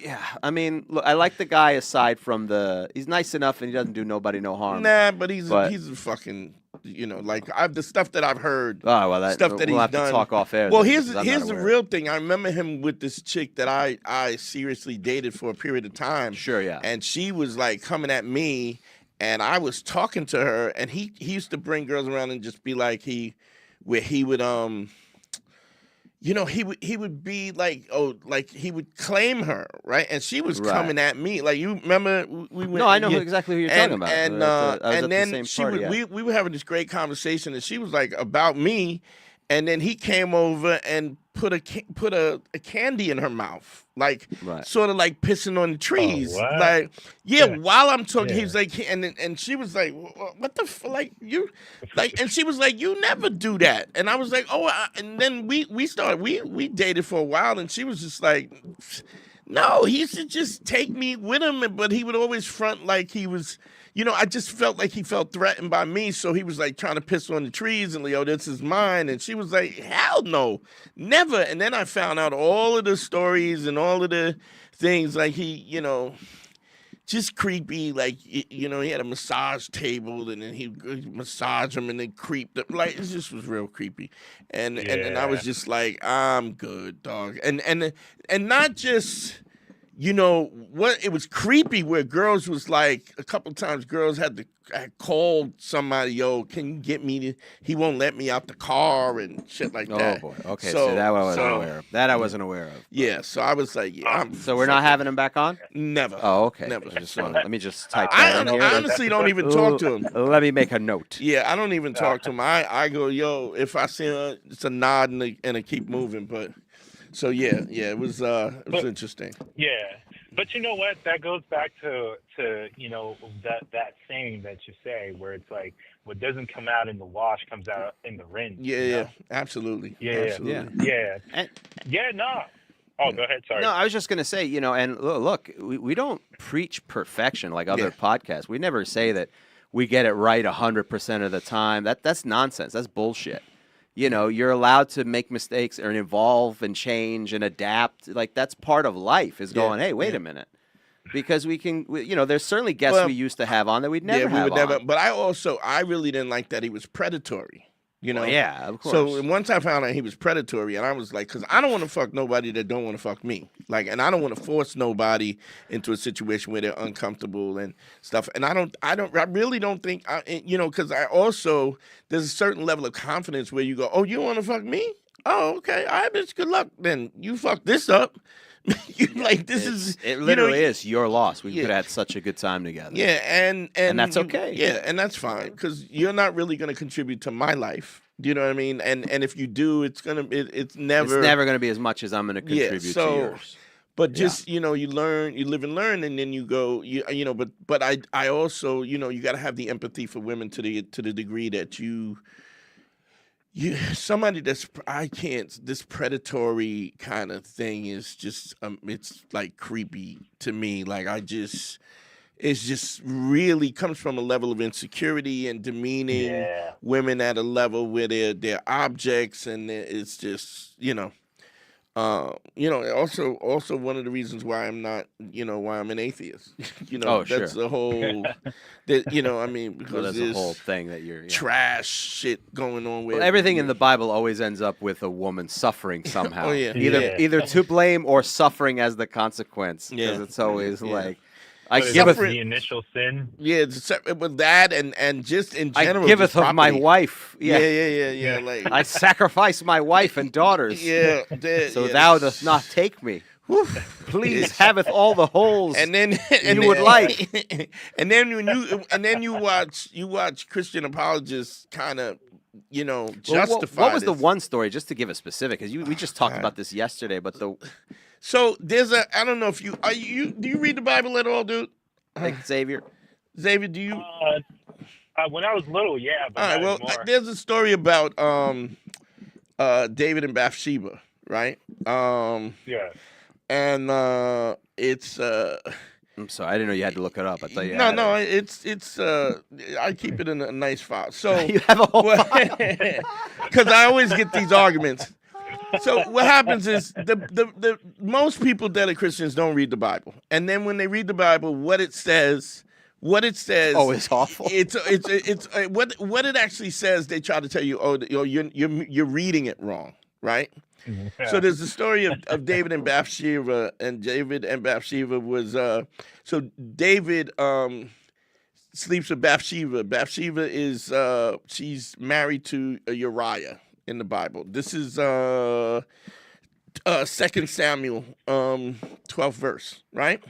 Yeah, I mean, look, I like the guy aside from he's nice enough and he doesn't do nobody no harm. Nah, but he's a fucking. Like the stuff that I've heard. Oh well, stuff that we'll he's have done. To talk off air. Well, here's the real thing. I remember him with this chick that I seriously dated for a period of time. Sure, yeah. And she was like coming at me, and I was talking to her, and he used to bring girls around and just be like he would he would be like, like he would claim her, right? And she was coming at me. Like, you remember we went. No, I know exactly who you're talking about. And then we were having this great conversation, and she was like about me, and then he came over and put a candy in her mouth, like sort of like pissing on the trees, like while I'm talking, he's like, and she was like, what the like you, like, and she was like, you never do that, and I was like, and then we dated for a while, and she was just like, no, he should just take me with him, but he would always front like he was. I just felt like he felt threatened by me, so he was like trying to piss on the trees and Leo, this is mine. And she was like, hell no, never. And then I found out all of the stories and all of the things, like he, just creepy. Like, he had a massage table and then he massaged him and then creeped up. Like, it just was real creepy. And I was just like, I'm good, dog. And not just... it was creepy where girls was like, a couple times girls had called somebody, yo, can you get me he won't let me out the car and shit like that. Oh boy. Okay, so that I wasn't aware of. That I wasn't aware of. Yeah, so I was like, so we're not having him back on? Never. Oh, okay. Never. Let me just type that in here. I honestly don't even talk to him. Let me make a note. Yeah, I don't even talk to him. I go, yo, if I see him, it's a nod and I keep moving, but so it was interesting. Yeah, but you know what? That goes back to that saying that you say, where it's like, what doesn't come out in the wash comes out in the rinse. Yeah, absolutely. Yeah. No. Oh, go ahead. Sorry. No, I was just going to say, and look, we don't preach perfection like other podcasts. We never say that we get it right 100% of the time. That's nonsense. That's bullshit. you're allowed to make mistakes and evolve and change and adapt. Like, that's part of life, is going, hey, wait a minute. Because there's certainly guests we used to have on that we'd never have on. But I really didn't like that he was predatory. Well, yeah, of course. So once I found out he was predatory, and I was like, because I don't want to fuck nobody that don't want to fuck me. Like, and I don't want to force nobody into a situation where they're uncomfortable and stuff. And I really don't think, because there's a certain level of confidence where you go, oh, you want to fuck me? Oh, okay. All right, bitch, good luck. Then you fuck this up. It literally is your loss. We could have had such a good time together. Yeah, and that's okay. Yeah, and that's fine because you're not really going to contribute to my life. Do you know what I mean? And if you do, it's never going to be as much as I'm going to contribute to yours. But just you learn, you live and learn, and then you go, But I also, you got to have the empathy for women to the degree that somebody this predatory kind of thing is just it's like creepy to me. Like it's just really comes from a level of insecurity and demeaning women at a level where they're objects, and it's just also one of the reasons why I'm not, why I'm an atheist. That's the whole, because there's a whole thing that you're trash shit going on with. Well, everything in the Bible always ends up with a woman suffering somehow. Oh, yeah. Either to blame or suffering as the consequence. Because it's always like, I giveth the initial sin. Yeah, with that and just in general. I giveth of my wife. Yeah. Like, I sacrifice my wife and daughters. Yeah. So thou dost not take me. Please haveth all the holes you would like. And then you watch Christian apologists kind of justify. What was the one story, just to give a specific? Because we just talked about this yesterday, but So there's I don't know if do you read the Bible at all, dude? Like Xavier, do you? When I was little, yeah. But all right. Well, there's a story about David and Bathsheba, right? Yeah. And it's. I'm sorry, I didn't know you had to look it up. I thought you. No, it's. I keep it in a nice file. So you have a whole file. Because I always get these arguments. So what happens is the most people that are Christians don't read the Bible, and then when they read the Bible, what it says. Oh, it's awful. It's what it actually says. They try to tell you, you're reading it wrong, right? Yeah. So there's the story of David and Bathsheba, and David and Bathsheba was so David sleeps with Bathsheba. Bathsheba is she's married to Uriah. In the Bible, this is 2 Samuel 12th verse, right?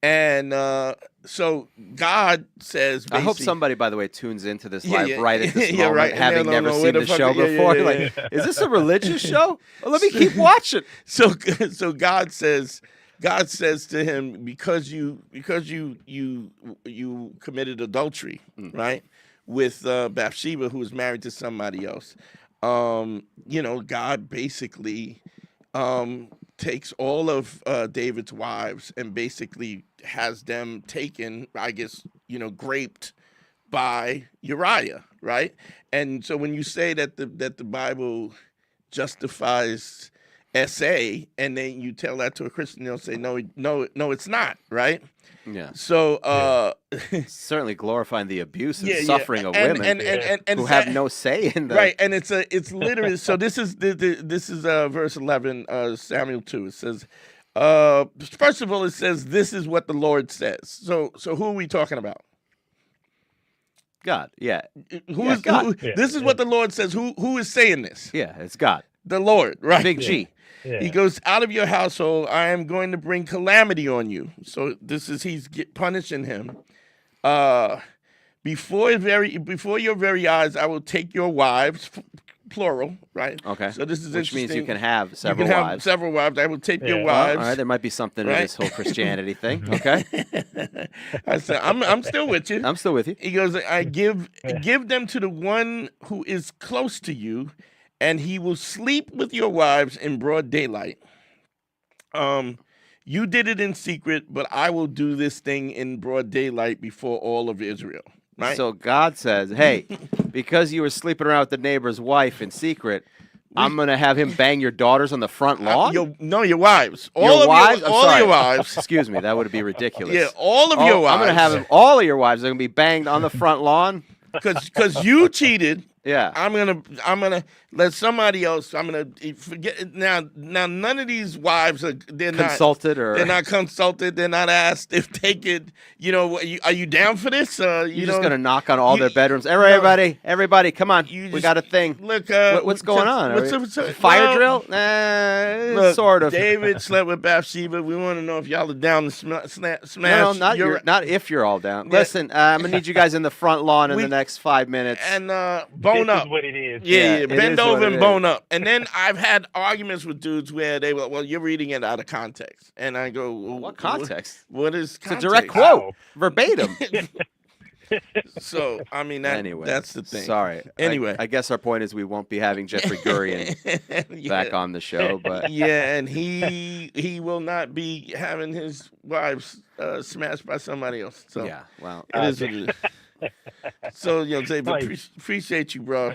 And so God says, I hope somebody, by the way, tunes into this live right at this yeah, moment, right. having never seen the show before. Like, is this a religious show? Well, let me keep watching. So God says to him, because you committed adultery, right, with Bathsheba, who was married to somebody else. God basically takes all of David's wives and basically has them taken, I guess, graped by Uriah, right? And so when you say that the Bible justifies SA, and then you tell that to a Christian, they'll say, no, it's not, right? Yeah. So certainly glorifying the abuse and suffering of women who have no say in that. Right, and it's literally so. This is verse 11, Samuel 2. It says, first of all, it says, "This is what the Lord says." So who are we talking about? God. Yeah. Who is God? This is what the Lord says. Who is saying this? Yeah, it's God. The Lord, right? Big G. Yeah. He goes, out of your household, I am going to bring calamity on you. So he's punishing him. Before your very eyes, I will take your wives, plural, right? Okay. So this is which means you can interesting. have several You can have wives. several wives. I will take your wives. All right, there might be something right? in this whole Christianity thing. Okay. I said, I'm still with you. I'm still with you. He goes, I give them to the one who is close to you, and he will sleep with your wives in broad daylight. You did it in secret, but I will do this thing in broad daylight before all of Israel. right? So God says, hey, because you were sleeping around with the neighbor's wife in secret, I'm going to have him bang your daughters on the front lawn? Your wives. Your wives? I'm all sorry. your wives. Excuse me, that would be ridiculous. Yeah, all of your wives. I'm going to have him, all of your wives are going to be banged on the front lawn? Because you cheated. Yeah. I'm gonna let somebody else. I'm gonna forget now. None of these wives are they're consulted not, or they're not consulted. They're not asked if they could. You know, are you down for this? You're just gonna knock on all their bedrooms. Everybody, come on. We got a thing. Look, what's going on? What's fire drill? Look, sort of. David slept with Bathsheba. We want to know if y'all are down to smash. No, not if you're all down. Yeah. Listen, I'm gonna need you guys in the front lawn in the next 5 minutes. And bone this up. Is what it is. Yeah, bend over and bone is. up. And then I've had arguments with dudes where they were, well, you're reading it out of context. And I go, well, what context? What is context? It's a direct quote, verbatim. So, I mean, that's the thing. Sorry. Anyway. I guess our point is we won't be having Jeffrey Gurian back on the show. But yeah, and he will not be having his wives smashed by somebody else. So yeah, well, it is what it is. So, David, appreciate you, bro.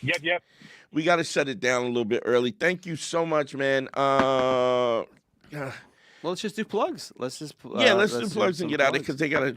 Yep. We got to shut it down a little bit early. Thank you so much, man. Well, let's just do plugs. Let's do plugs and get out of it because we got a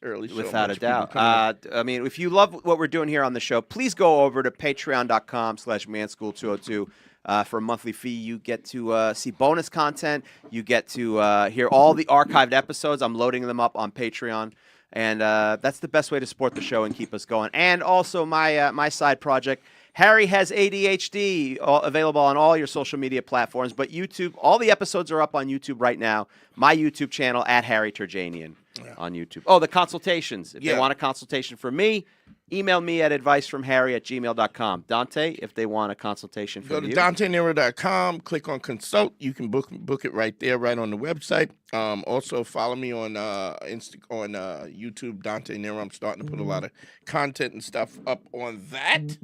early show. Without a doubt. I mean, if you love what we're doing here on the show, please go over to patreon.com/manschool202. For a monthly fee, you get to see bonus content. You get to hear all the archived episodes. I'm loading them up on Patreon. And that's the best way to support the show and keep us going. And also my side project, Harry Has ADHD, available on all your social media platforms. But YouTube, all the episodes are up on YouTube right now. My YouTube channel, @HarryTurjanian on YouTube. Oh, the consultations. If they want a consultation from me, email me at advicefromharry@gmail.com. Dante, if they want a consultation from you. Go to DanteandHarry.com, click on consult. You can book it right there, right on the website. Also, follow me on YouTube, Dante and Harry. I'm starting to put a lot of content and stuff up on that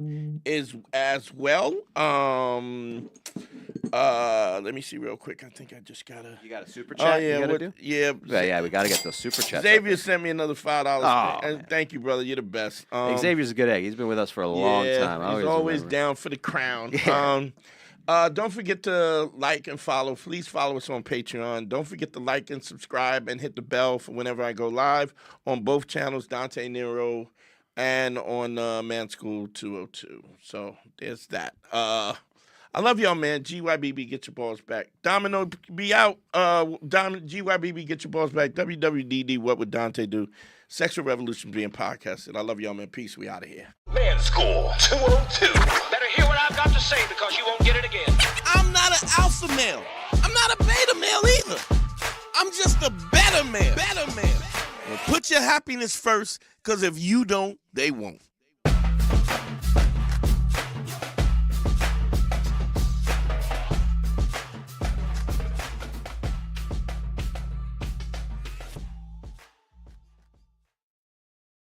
as well. Let me see real quick. I think I just gotta. You got a super chat? Yeah, you gotta do? Yeah. Yeah. We gotta get those super chats. Xavier sent me another $5. Oh, and thank you, brother. You're the best. Xavier's a good egg. He's been with us for a long time. He's always down for the crown. Yeah. Don't forget to like and follow. Please follow us on Patreon. Don't forget to like and subscribe and hit the bell for whenever I go live on both channels, Dante Nero and on Manschool 202. So there's that. I love y'all, man. GYBB, get your balls back. Domino, be out. GYBB, get your balls back. WWDD, what would Dante do? Sexual Revolution being podcasted. I love y'all, man. Peace. We out of here. Manschool 202. Better hear what I've got to say because you won't get it again. I'm not an alpha male. I'm not a beta male either. I'm just a better man. Well, put your happiness first, because if you don't, they won't.